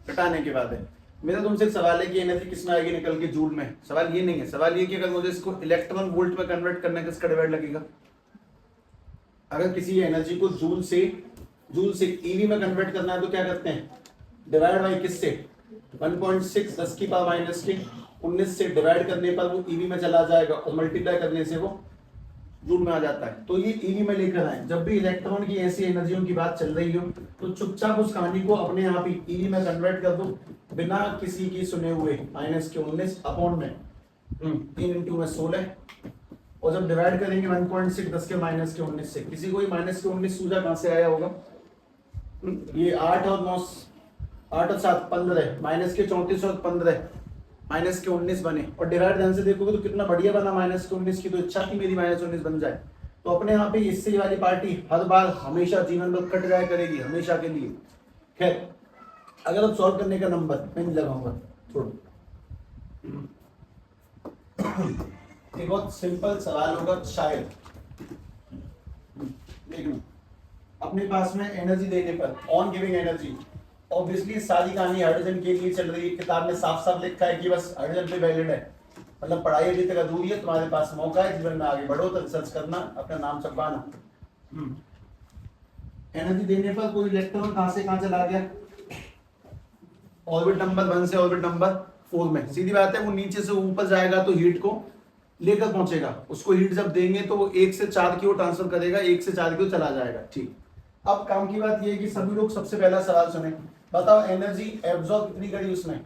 घटाने के बाद है। मेरा तुमसे एक सवाल है कि एनर्जी किस में आएगी निकल के, जूल में। सवाल ये नहीं है, सवाल ये कि अगर मुझे इसको इलेक्ट्रॉन वोल्ट में कन्वर्ट करने का इसका डिवाइड लगेगा। अगर किसी एनर्जी को जूल से ईवी में कन्वर्ट करना है तो क्या करते हैं, डिवाइड बाई किससे, 1.6 10 की पावर माइनस के 19 से डिवाइड करने पर वो ईवी में चला जाएगा और मल्टीप्लाई करने से वो जूल में आ जाता है। तो ये ईवी में लेकर आए, जब भी इलेक्ट्रॉन की ऐसी एनर्जियों की बात चल रही हो तो चुपचाप उस कहानी को अपने आप ही ईवी में कन्वर्ट कर दो, बिना किसी की सुने हुए। माइनस के 19 अपॉन में 3 इंटू में 16, और जब डिवाइड करेंगे 1.6 10 के माइनस के 19 से, किसी को माइनस के 19 सूझा कहां से आया होगा, ये 8 और 9 8 और 7 15, माइनस के 34 और 15 माइनस के 19 बने। और डिवाइड ध्यान से देखोगे तो कितना बढ़िया बना, माइनस के 19 की तो इच्छा थी मेरी माइनस 19 बन जाए। तो अपने यहाँ पे इससे वाली पार्टी हर बार हमेशा जीवन में कट जाया करेगी, हमेशा के लिए। खैर, अगर अब सॉल्व करने का नंबर मैं नहीं लगाऊंगा, छोड़ो। एक बहुत सिंपल सवाल होगा शायद, देखना अपने पास में एनर्जी देने पर, ऑन गिविंग एनर्जी, ऑब्वियसली सारी कहानी हाइड्रोजन के लिए चल रही है। किताब में साफ साफ लिखा है कि बस हाइड्रोजन पे वैलिड है, मतलब पढ़ाई अभी तक अधूरी है, तुम्हारे पास मौका है जीवन में आगे बढ़ो तो रिसर्च करना, अपना नाम छपवाना। एनर्जी देने पर कोई इलेक्ट्रॉन कहां से कहां चला गया, ऑर्बिट नंबर 1 से ऑर्बिट नंबर 4 में, सीधी बात है वो नीचे से ऊपर जाएगा तो हीट को लेकर पहुंचेगा, उसको हीट जब देंगे तो वो 1 से 4 की ओर ट्रांसफर करेगा, 1 से 4 की ओर चला जाएगा। ठीक, अब काम की बात ये है कि सभी लोग सबसे पहला सवाल सुने, बताओ एनर्जी एब्जॉर्ब कितनी करी उसने,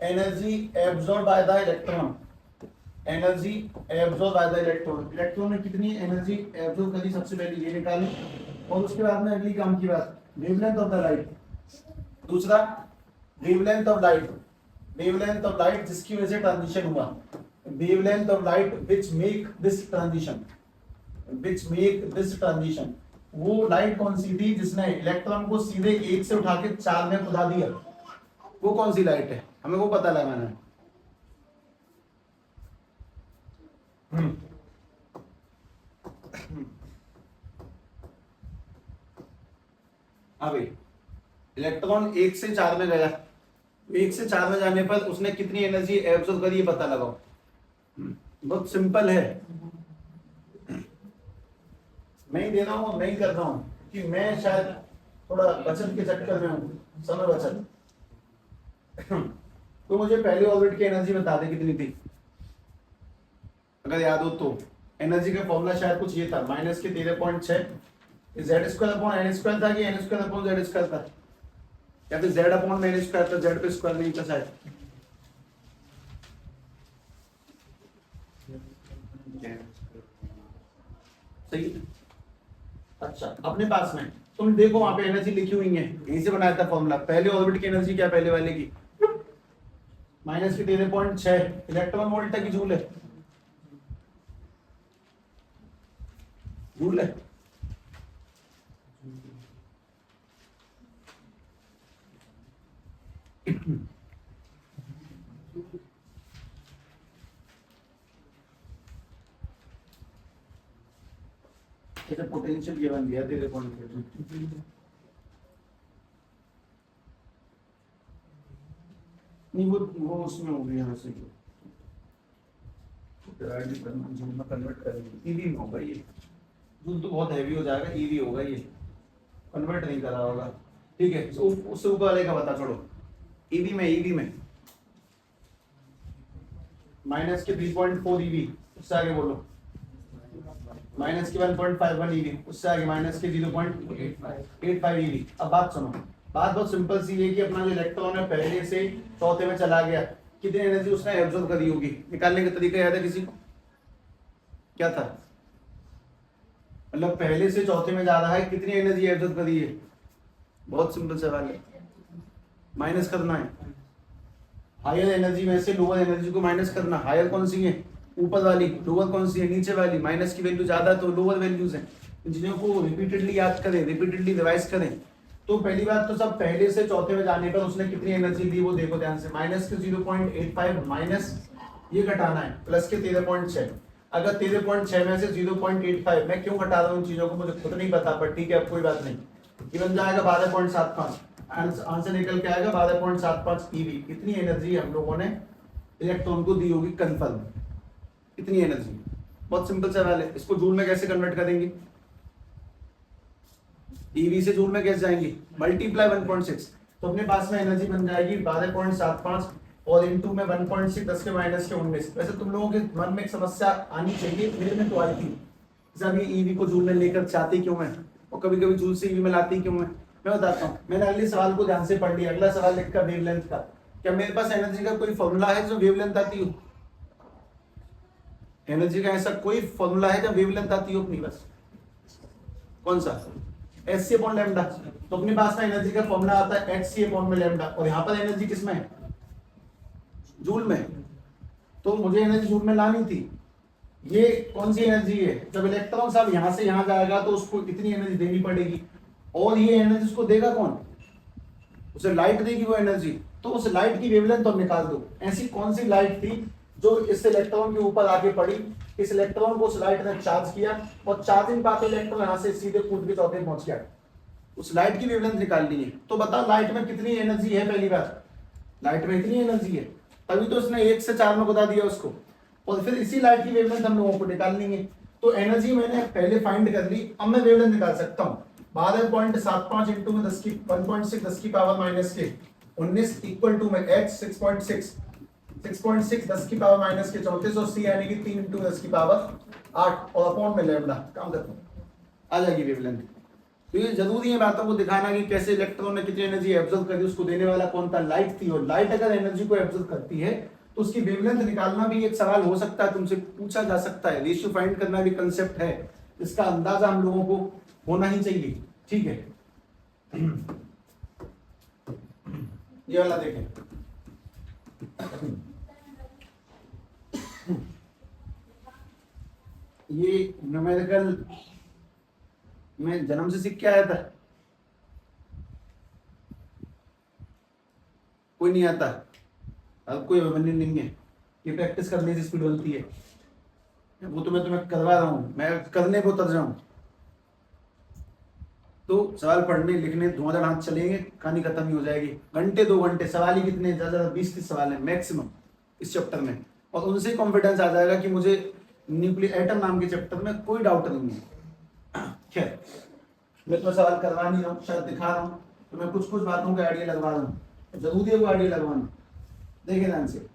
energy absorb by the electron, energy absorb by the electron, electron ने कितनी एनर्जी एब्जॉर्ब करी सबसे पहले ये निकालें, और उसके बाद में अगली काम की बात वेवलेंथ ऑफ द लाइट, दूसरा wavelength of light, wavelength of light जिसकी वजह से ट्रांजिशन हुआ, wavelength of light which make this transition, which make this transition, वो लाइट कौन सी थी जिसने इलेक्ट्रॉन को सीधे 1 से उठा के 4 में कुदा दिया, वो कौन सी लाइट है, हमें वो पता लगाना है। अभी इलेक्ट्रॉन 1 से 4 में गया, 1 से 4 में जाने पर उसने कितनी एनर्जी एब्सॉर्ब करी, ये पता लगाओ, बहुत सिंपल है। मैं ही दे रहा हूँ, मैं ही कर रहा हूँ कि मैं शायद थोड़ा बचत के चक्कर में हूँ, समय बचत। तो मुझे पहले ऑर्बिट की एनर्जी बता दे कितनी थी, अगर याद हो तो। एनर्जी का फॉर्मूला शायद कुछ ये था, माइनस के 13.6 Z square upon N square था कि N square upon Z square था, या फिर जेड अपॉन में एन स्क्वायर था, जेड पे स्क्वायर नहीं था शायद। सही, अच्छा अपने पास में तुम देखो वहां पे एनर्जी लिखी हुई है, यहीं से बनाया था फॉर्मूला, पहले ऑर्बिट की एनर्जी क्या पहले वाले की, माइनस के 13.6 इलेक्ट्रॉन वोल्ट है कि जूल है, जूल है, पोटेंशियल ये बन गया 13.6, नहीं वो उसमें हो गया, यहाँ से कन्वर्ट करेंगे ईवी में होगा ये, जूल तो बहुत हैवी हो जाएगा, ईवी होगा ये, कन्वर्ट नहीं करा होगा। ठीक है, तो उससे ऊपर वाले का बता छोड़ो, ईवी में, ईवी में माइनस के 3.4 ईवी, उससे आगे बोलो माइनस के 1.51 ईवी, उससे आगे माइनस के 0.85 ईवी। अब बात सुनो, बात बहुत सिंपल सी है कि अपना जो इलेक्ट्रॉन है पहले से चौथे में चला गया, कितनी एनर्जी उसने एब्जॉर्ब करी होगी, निकालने का तरीका याद है किसी को, क्या था, मतलब पहले से चौथे में जा रहा है, कितनी एनर्जी एब्जॉर्ब करी है, बहुत सिंपल सवाल है, माइनस करना है, हायर एनर्जी में से लोअर एनर्जी को माइनस करना, हायर कौन सी है ऊपर वाली, लोअर कौन सी है नीचे वाली, माइनस की वैल्यू ज्यादा तो लोअर वैल्यूज है, चीजों को रिपीटेडली याद करें, रिपीटेडली रिवाइज करें। तो पहली बात तो सब पहले से चौथे में जाने पर उसने कितनी एनर्जी दी वो देखो ध्यान से, माइनस के 0.85 माइनस ये घटाना है प्लस के 13.6, अगर 13.6 में से 0.85, मैं क्यों घटा रहा हूँ इन चीजों को मुझे खुद नहीं पता, पर ठीक है अब कोई बात नहीं, ये बन जाएगा 12.75, आंसर निकल के आएगा 12.75 ईवी। इतनी एनर्जी हम लोगों ने इलेक्ट्रॉन को दी होगी कंफर्म, इतनी एनर्जी, बहुत सिंपल सवाल है, इसको जूल में कैसे कन्वर्ट करेंगे, ईवी से जूल में कैसे जाएंगे, मल्टीप्लाई 1.6, तो अपने पास में एनर्जी बन जाएगी 12.75 और इनटू में 1.6 10 के माइनस के 19। वैसे तुम लोगों के मन में एक समस्या आनी चाहिए, मेरे में तो आई थी, जब ये ईवी को जूल में लेकर चाहती क्यों है और कभी कभी जूल से ईवी में लाती क्यों है, मैं बताता हूँ। मैंने अगले सवाल को ध्यान से पढ़ लिया, अगला सवाल लिखा वेवलेंथ का, क्या मेरे पास एनर्जी का कोई फॉर्मूला है जो वेवलेंथ आती हो, एनर्जी का ऐसा कोई फॉर्मूला है जब वेवलेंथ आती हो अपनी, बस कौन सा, एच सी अपॉन लैम्डा, तो अपने पास में एनर्जी का फॉर्मूला आता है एच सी अपॉन में लैम्डा, और यहाँ पर एनर्जी किसमें है, जूल में, तो मुझे एनर्जी जूल में लानी थी, ये कौन सी एनर्जी है, जब इलेक्ट्रॉन साहब यहाँ से यहाँ जाएगा तो उसको इतनी एनर्जी देनी पड़ेगी, और ये एनर्जी उसको देगा कौन, उसे लाइट देगी वो एनर्जी, तो उस लाइट की वेवलेंथ तो निकाल दो, ऐसी कौन सी लाइट थी जो इस इलेक्ट्रॉन के ऊपर आके पड़ी, इस इलेक्ट्रॉन को उस लाइट ने चार्ज किया और चार्जिंग पाते इलेक्ट्रॉन यहां से सीधे कूद के चौथे पहुंच गया। उस लाइट की वेवलेंथ निकालनी है, तो बता लाइट में कितनी एनर्जी है। पहली बात लाइट में इतनी एनर्जी है, तभी तो उसने 1 से 4 में बता दिया उसको। और फिर इसी लाइट की वेवलेंथ हम लोगों को निकालनी है। तो एनर्जी मैंने पहले फाइंड कर ली, अब मैं वेवलेंथ निकाल सकता हूँ। 12.75 इंटू में 10 की 1.6 10 की पावर माइनस के 19 इक्वल टू में h 6.6 10 की पावर माइनस के 34 और c यानी कि 3 इंटू 10 की पावर 8 और अपॉन में लैम्डा काम करता हूँ, आ जाएगी वेवलेंथ। तो ये जरूरी है बातों को दिखाना कि कैसे इलेक्ट्रॉन ने कितनी एनर्जी एब्जॉर्ब करी, उसको देने वाला कौन था, लाइट थी। और लाइट अगर एनर्जी को एब्जॉर्ब करती है तो उसकी वेवलेंथ निकालना भी एक सवाल हो सकता है, तुमसे पूछा जा सकता है। रेशियो फाइंड करना भी कंसेप्ट है, इसका अंदाजा हम लोगों को होना ही चाहिए। ठीक है, ये वाला देखें। ये न्यूमेरिकल मैं जन्म से सीख के आया था, कोई नहीं आता, अब कोई अभिमन्यु नहीं है। ये प्रैक्टिस करने से स्पीड बनती है, वो तो मैं तुम्हें करवा रहा हूँ, मैं करने को उतर जाऊं तो सवाल पढ़ने लिखने धुआंधार हाथ चलेंगे, कहानी खत्म ही हो जाएगी। घंटे 2 घंटे, सवाल ही कितने, ज्यादा 20-30 सवाल है मैक्सिमम इस चैप्टर में, और उनसे कॉन्फिडेंस आ जाएगा कि मुझे न्यूक्लियर एटम नाम के चैप्टर में कोई डाउट नहीं है। खैर, मैं तो सवाल करवा नहीं रहा हूँ, शायद दिखा रहा हूँ, तो मैं कुछ कुछ बातों का आइडिया लगवा रहा हूँ, जरूरी है वो आइडिया लगवाना। देखिए ध्यान से,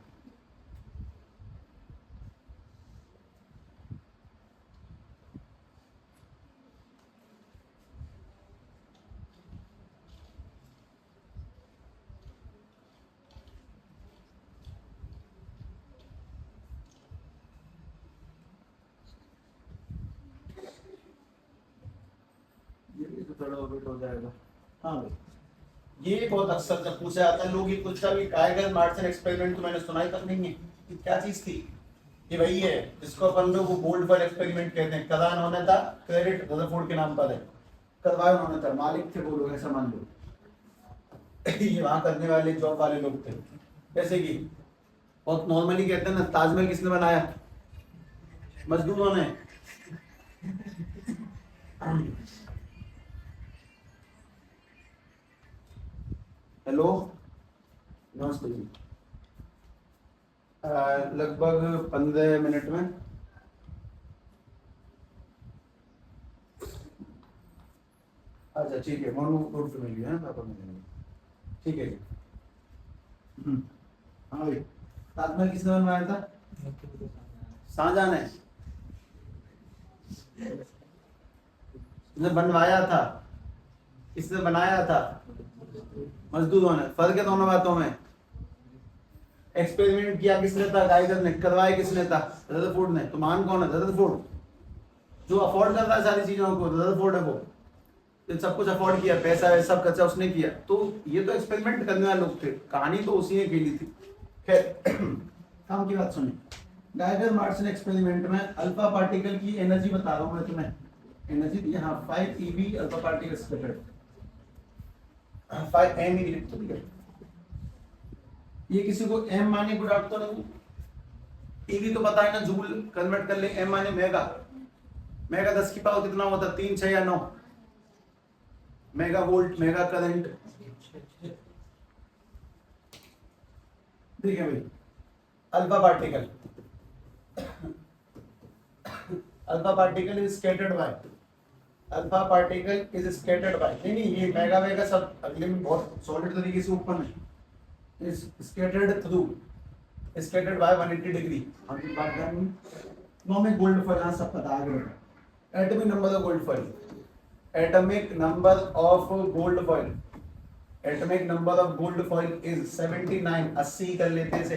ये तो थोड़ा ओवर हो जाएगा। हाँ भाई, ये बहुत अक्सर जब पूछा जाता है, लोग ये पूछता है काइगर मार्टिन एक्सपेरिमेंट तो मैंने सुना ही तक नहीं है कि क्या चीज थी। ये वही है जिसको अपन लोग वो गोल्ड फॉर एक्सपेरिमेंट कहते हैं। करा उन्होंने था, क्रेडिट रदरफोर्ड के नाम पर है, करवाया उन्होंने था, मालिक थे वो लोग, ऐसा मान लो। ये वहां करने वाले जॉब वाले लोग थे। जैसे कि बहुत नॉर्मली कहते हैं ना, ताजमहल किसने बनाया, मजदूरों ने। हेलो, नमस्ते जी। लगभग 15 मिनट में। अच्छा ठीक है, मोनू रोड पे मिल गया है पापा मिलेंगे, ठीक है जी। हाँ भाई, ताजमहल किसने बनवाया था, शाहजहां ने। इसने बनवाया था, इसने बनाया था, मजदूरों ने। फर्क है दोनों बातों में। एक्सपेरिमेंट किया किसने था, गाइगर ने। करवाया किसने था, रदरफोर्ड ने। तो मान कौन है, रदरफोर्ड। जो अफोर्ड कर रहा है सारी चीजों को, रदरफोर्ड है वो। तो सब कुछ अफोर्ड किया, पैसा वैसा सब खर्चा उसने किया। तो ये तो एक्सपेरिमेंट करने वाले लोग थे, कहानी तो उसी ने खेली थी। खैर, काम की बात सुनिए। गाइगर मार्टिन एक्सपेरिमेंट में अल्फा पार्टिकल की एनर्जी बता रहा हूं मैं तुम्हें। एनर्जी दी यहाँ 5 eV alpha particle scattered, 5 MeV लिख तो दिया। ये किसी को m माने को डाउट तो नहीं। ईवी तो पता है ना, जूल कन्वर्ट कर ले, m माने मेगा। मेगा 10 की पावर कितना होता है, 3 6 या 9 मेगा वोल्ट, मेगा करंट। ठीक है भाई, alpha particle, alpha particle is scattered by, alpha particle is scattered by, नहीं ये मेगा मेगा सब अगले में बहुत सॉलिड तरीके से ऊपर में, is scattered through, scattered by 180 degree. हम बात करेंगे नॉर्मल गोल्ड फॉइल, यहाँ सब पता आ गया। Atomic number of gold foil, atomic number of gold foil, atomic number of gold foil is 79, 80 कर लेते से।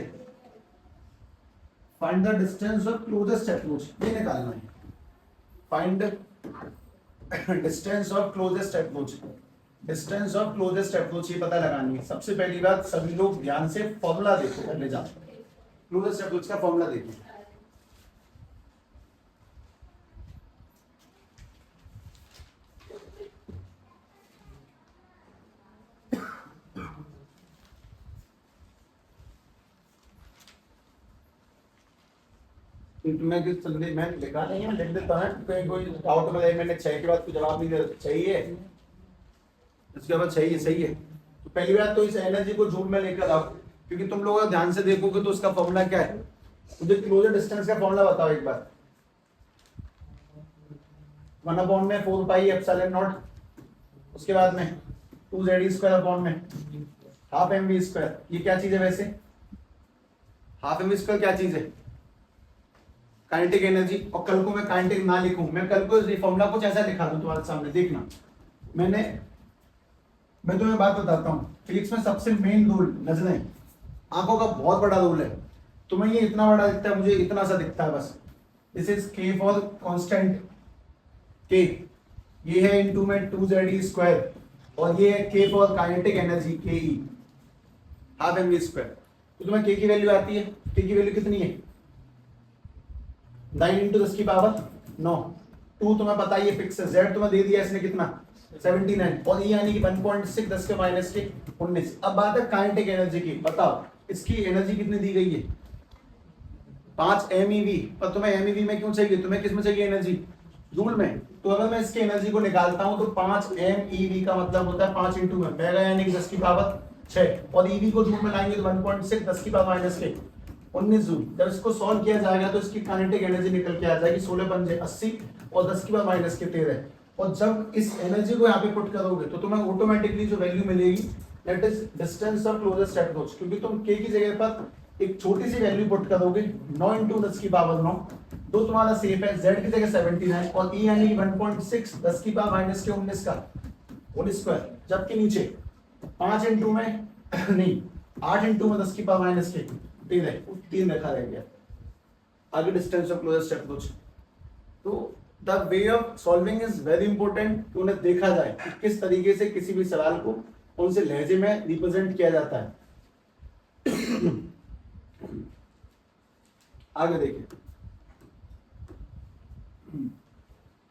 Find the distance of closest approach, ये निकालना है। Find distance of closest approach, distance of closest approach ये पता लगानी है। सबसे पहली बात, सभी लोग ध्यान से फॉर्मूला देखो, पहले जाओ क्लोजेस्ट अप्रोच का फॉर्मूला देखो। मैं किस संदेश मैं लिखा नहीं है, मैं लिख देता हूँ कोई डाउट में मैंने 6 के बाद कोई जवाब नहीं दिया, चाहिए इसके बाद सही है। तो पहली बात तो इस एनर्जी को जूल में लेकर आओ, क्योंकि तुम लोग ध्यान से देखोगे तो उसका फॉर्मूला क्या है। मुझे क्लोजर डिस्टेंस का फॉर्मूला बताओ एक बार। 1/4 π ε0, उसके बाद में 2z² ½ mv²। ये क्या चीज है वैसे? ½ mv² क्या चीज है? Kinetic energy. और कल को मैं काइनेटिक ना लिखूं, मैं कल को इस फॉर्मूला कुछ ऐसा लिखा दूं तुम्हारे सामने, देखना। मैं तुम्हें बात बताता हूँ, फिजिक्स में सबसे मेन रूल नजरें, आंखों का बहुत बड़ा रूल है। तुम्हें ये इतना बड़ा दिखता है, मुझे इतना सा दिखता है बस। दिस इज के फॉर कांस्टेंट के, ये है इनटू में 2z² और ये है के फॉर काइनेटिक एनर्जी के ई ½ mv²। तो तुम्हें के की वैल्यू आती है, के की वैल्यू कितनी है? 9 × 10⁹ 9। 2 तुम्हें पता है ये फिक्स है, z तुम्हें दे दिया इसने कितना 79 और ये यानी कि 1.6 10⁻⁻19। अब बात है काइनेटिक एनर्जी की, बताओ इसकी एनर्जी कितनी दी गई है? 5 MeV। पर तुम्हें MeV में क्यों चाहिए, तुम्हें किस में चाहिए एनर्जी? जूल में। तो अगर मैं इसकी एनर्जी को निकालता हूं तो 5 MeV का मतलब होता है 5 × में मेगा यानी कि 10⁻6 और EV को जूल में लाएंगे तो 1.6 10⁻⁻19 जूल। जब इसको सॉल्व किया जाएगा तो इसकी काइनेटिक एनर्जी निकल के आ जाएगी 16 × 80 और 10⁻⁻13। और जब इस एनर्जी को यहाँ पे पुट करोगे तो तुम्हें ऑटोमेटिकली जो वैल्यू मिलेगी that is distance of closest approach, क्योंकि तुम के की जगह पर एक छोटी सी वैल्यू पुट करोगे 9 × 10⁻9, तो तुम्हारा सेफ है। z की जगह 79 और e यानी कि 1.6 10⁻⁻19 का होल स्क्वायर, जबकि नीचे 5 × में नहीं 8 × में 10⁻⁻13 रखा रह गया आगे डिस्टेंस ऑफ क्लोजेस्ट अप्रोच। तो the way of solving is very important कि उन्हें देखा जाए कि किस tariके से किसी भी सवाल को कौन से लहजे में रिप्रेजेंट किया जाता है। आगे देखिए,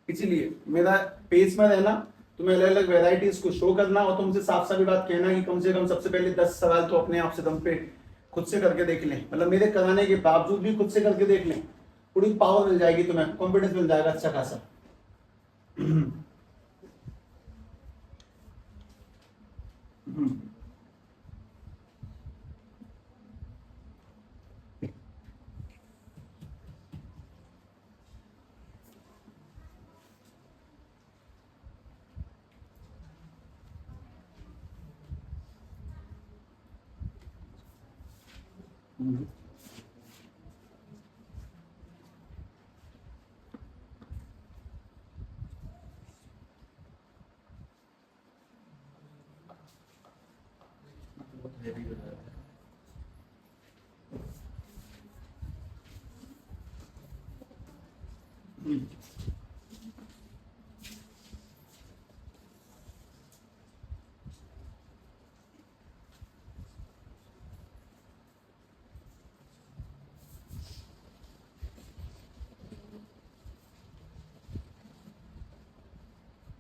इसीलिए मेरा पेज में रहना, तुम्हें अलग अलग वेराइटीज को शो करना और तुमसे साफ साफ बात कहना कि कम से कम सबसे पहले 10 सवाल तो अपने आप से दम पे खुद से करके देख लें, मतलब मेरे कराने के बावजूद भी खुद से करके देख लें। पूरी पावर मिल जाएगी तुम्हें, कॉन्फिडेंस मिल जाएगा अच्छा खासा।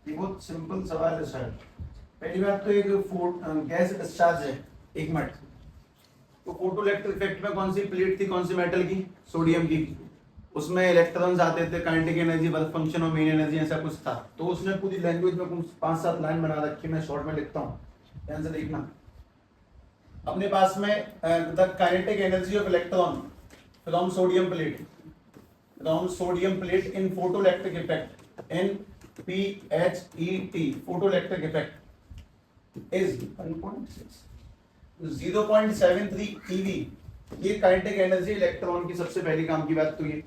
बहुत सिंपल सवाल है सर। पहली बात तो एक गैस डिस्चार्ज है 1 मिनट, तो फोटो इलेक्ट्रिक इफेक्ट में कौन सी प्लेट थी, कौन सी मेटल की? सोडियम की। उसमें इलेक्ट्रॉन्स आते थे, काइनेटिक एनर्जी, वर्क फंक्शन और मेन एनर्जी ऐसा कुछ था। तो उसने पूरी लैंग्वेज में 5-7 लाइन बना रखी, मैं शॉर्ट में लिखता हूँ, ध्यान से देखना। अपने पास में the kinetic energy of electron from sodium plate in photo electric effect in PHET photoelectric effect is 0.73 eV। ये काइनेटिक एनर्जी इलेक्ट्रॉन की सबसे पहली काम की बात तो ये।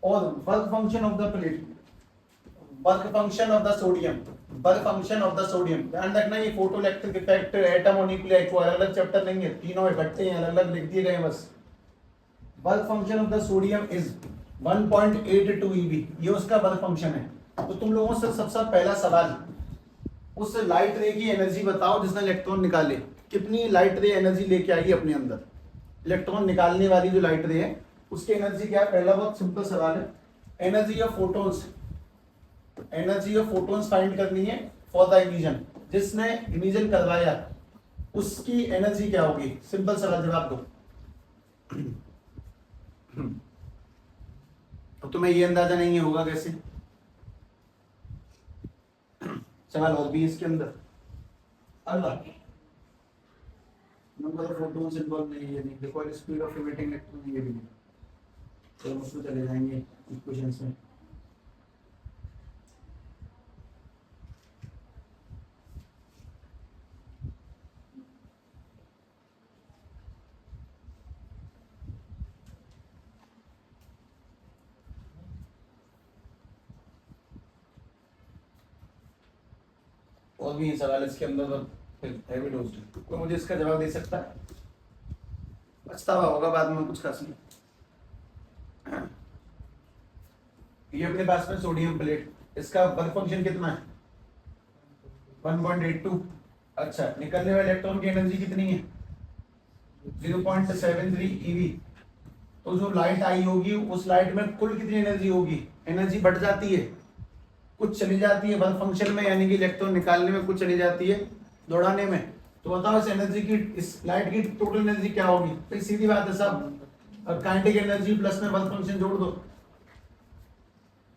और work function of the plate, work function of the sodium, ध्यान रखना ये फोटो इलेक्ट्रिक इफेक्ट एटम और न्यूक्लियर को अलग अलग चैप्टर नहीं है, तीनों इकट्ठे हैं, अलग अलग लिख दिए गए बस। Work function of the sodium is 1.82 eV, ये उसका वर्क फंक्शन है। तो तुम लोगों से सबसे पहला सवाल, उस लाइट रे की एनर्जी बताओ जिसने इलेक्ट्रॉन निकाले। कितनी लाइट रे एनर्जी लेके आएगी अपने अंदर? इलेक्ट्रॉन निकालने वाली जो लाइट रे है उसकी एनर्जी क्या है? पहला बहुत सिंपल सवाल है, एनर्जी ऑफ फोटॉन्स फाइंड करनी है फॉर द इमिशन। जिसने इमिशन करवाया उसकी एनर्जी क्या होगी? सिंपल सवाल, जवाब दो। तुम्हें ये अंदाजा नहीं होगा कैसे। सवाल और भी इसके अंदर, अल्लाह नंबर ऑफ फोटोन्स इन्वॉल्व नहीं, ये नहीं। देखो स्पीड ऑफ इमिटिंग इलेक्ट्रॉन, ये भी नहीं। तो उसमें चले जाएंगे इक्वेशंस में। और भी सवाल इसके अंदर, हैवी डोज। कोई मुझे इसका जवाब दे सकता है? पछतावा होगा बाद में कुछ खास नहीं। ये अपने पास में सोडियम प्लेट, इसका वर्क फंक्शन कितना है? 1.82। अच्छा, निकलने वाले इलेक्ट्रॉन की एनर्जी कितनी है? 0.73 eV। तो जो लाइट आई होगी उस लाइट में कुल कितनी एनर्जी होगी? एनर्जी बढ़ जाती है, कुछ चली जाती है वर्क फंक्शन में, यानी कि इलेक्ट्रॉन निकालने में कुछ चली जाती है दौड़ाने में। तो बताओ इस एनर्जी की, इस लाइट की टोटल एनर्जी क्या होगी? तो सीधी बात है सब, और काइनेटिक एनर्जी प्लस में वर्क फंक्शन जोड़ दो।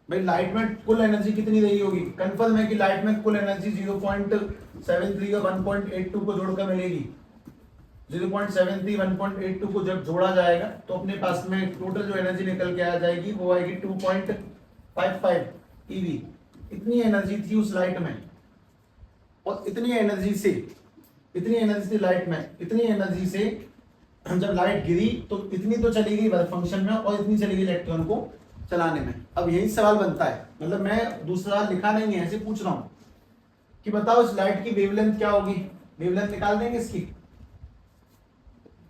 भाई लाइट में कुल एनर्जी कितनी रही होगी? कंफर्म है कि लाइट में कुल एनर्जी 0.73 और 1.82 को जोड़कर मिलेगी। 0.73 1.82 को जब जोड़ा जाएगा तो अपने पास में टोटल जो एनर्जी निकल के आ जाएगी वो आएगी 2.55 eV। इतनी एनर्जी थी उस लाइट में, और इतनी एनर्जी थी लाइट में, इतनी एनर्जी से जब लाइट गिरी तो इतनी तो चली गई वर्क फंक्शन में और इतनी चली गई इलेक्ट्रॉन को चलाने में। अब यही सवाल बनता है, मतलब मैं दूसरा लिखा नहीं है, ऐसे पूछ रहा हूं कि बताओ इस लाइट की वेवलेंथ क्या होगी? वेवलेंथ निकाल देंगे इसकी।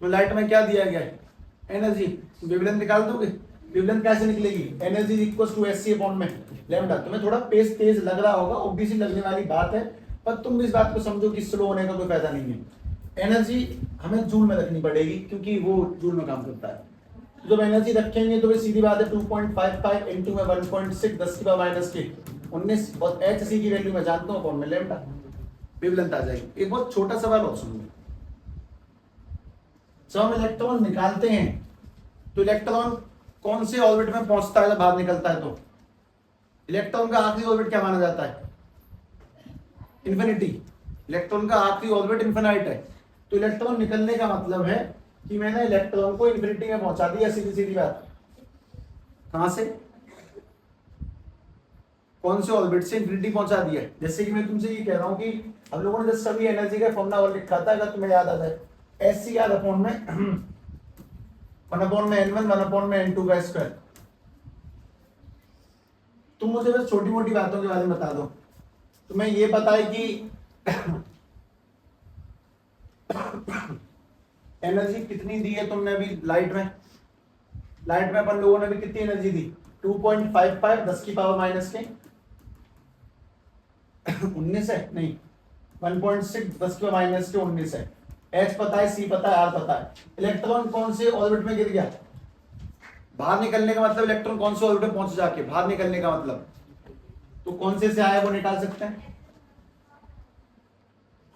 तो लाइट में क्या दिया गया है? एनर्जी। वेवलेंथ निकाल दोगे? वेवलेंथ कैसे निकलेगी? एनर्जी इक्वल्स टू Sc में लैम्डा। तुम्हें थोड़ा पेस तेज लग रहा होगा, ऑब्वियसली लगने वाली बात है, पर तुम इस बात को समझो कि स्लो होने का कोई फायदा नहीं है। एनर्जी हमें जूल में रखनी पड़ेगी क्योंकि वो जूल में काम करता है। तो जब एनर्जी रखेंगे तो सीधी बात है 2.55 इंटू में 1.6 10 की पावर माइनस के 19 और Hc की वैल्यू मैं जानता हूँ कौन में लैम्डा, वेवलेंथ आ जाएगी। एक बहुत छोटा सवाल और सुन लो, जब हम इलेक्ट्रॉन निकालते हैं तो इलेक्ट्रॉन कौन से ऑर्बिट में पहुंचता है जब बाहर निकलता है? तो इलेक्ट्रॉन का आखिरी ऑर्बिट क्या माना जाता है? इन्फिनिटी। इलेक्ट्रॉन का आखिरी ऑर्बिट इन्फिनाइट है। तो इलेक्ट्रॉन निकलने का मतलब है कि मैंने इलेक्ट्रॉन को इन्फिनिटी में पहुंचा दिया। सीधी सीधी बात। कहां से? कौन से ऑर्बिट से इन्फिनिटी पहुंचा दिया? जैसे कि मैं तुमसे ये कह रहा हूं कि हम लोगों ने जब सभी एनर्जी का फॉर्मूला और लिखा था, अगर तुम्हें याद आता है, Sc अपॉन में 1 में n1 1 में n2 का स्क्वायर। तुम मुझे बस छोटी मोटी बातों के बारे में बता दो। तुम्हें ये पता है कि एनर्जी कितनी दी है तुमने अभी लाइट में? लाइट में अपन लोगों ने भी कितनी एनर्जी दी? 2.55 10 की पावर माइनस के 19 है, नहीं 1.6 10 की पावर माइनस के 19 है। H पता है, C पता है, R पता है। इलेक्ट्रॉन कौन से ऑर्बिट में गिर गया? बाहर निकलने का मतलब इलेक्ट्रॉन कौन से ऑर्बिट में पहुंच जाके बाहर निकलने का मतलब, तो कौन से आया वो निकाल सकते हैं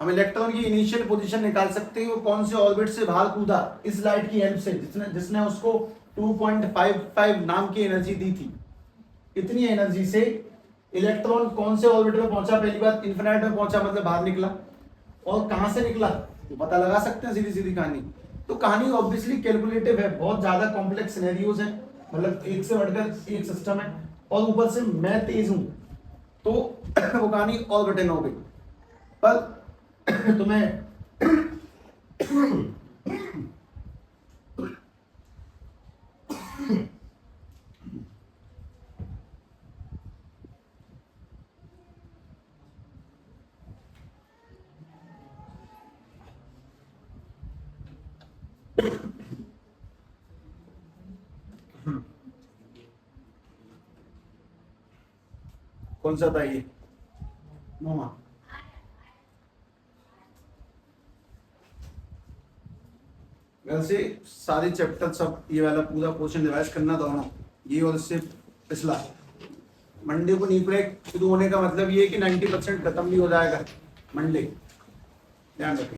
हम। इलेक्ट्रॉन की इनिशियल पोजीशन निकाल सकते हैं, वो कौन से ऑर्बिट से बाहर कूदा इस लाइट की हेल्प से, जिसने उसको 2.55 नाम की एनर्जी दी थी। इतनी एनर्जी से इलेक्ट्रॉन कौन से ऑर्बिट में पहुंचा? पहली बात इन्फिनाइट में पहुंचा, मतलब बाहर निकला। और कहां से निकला तो पता लगा सकते हैं, सीधी सीधी कहानी। तो कहानी ऑब्वियसली कैलकुलेटिव है, बहुत ज्यादा कॉम्प्लेक्स सिनेरियोज है, मतलब एक से बढ़कर एक सिस्टम है, और ऊपर से मैं तेज हूं तो वो कहानी और कठिन हो गई। पर तुम्हें कौन सा था ये? नोमा। वैसे सारे चैप्टर सब, ये वाला पूरा पोर्शन रिवाइज करना दोनों, ये और इससे पिछला। मंडे को नी ब्रेक शुरू होने का मतलब ये है कि 90% खत्म भी हो जाएगा मंडे, ध्यान रखें।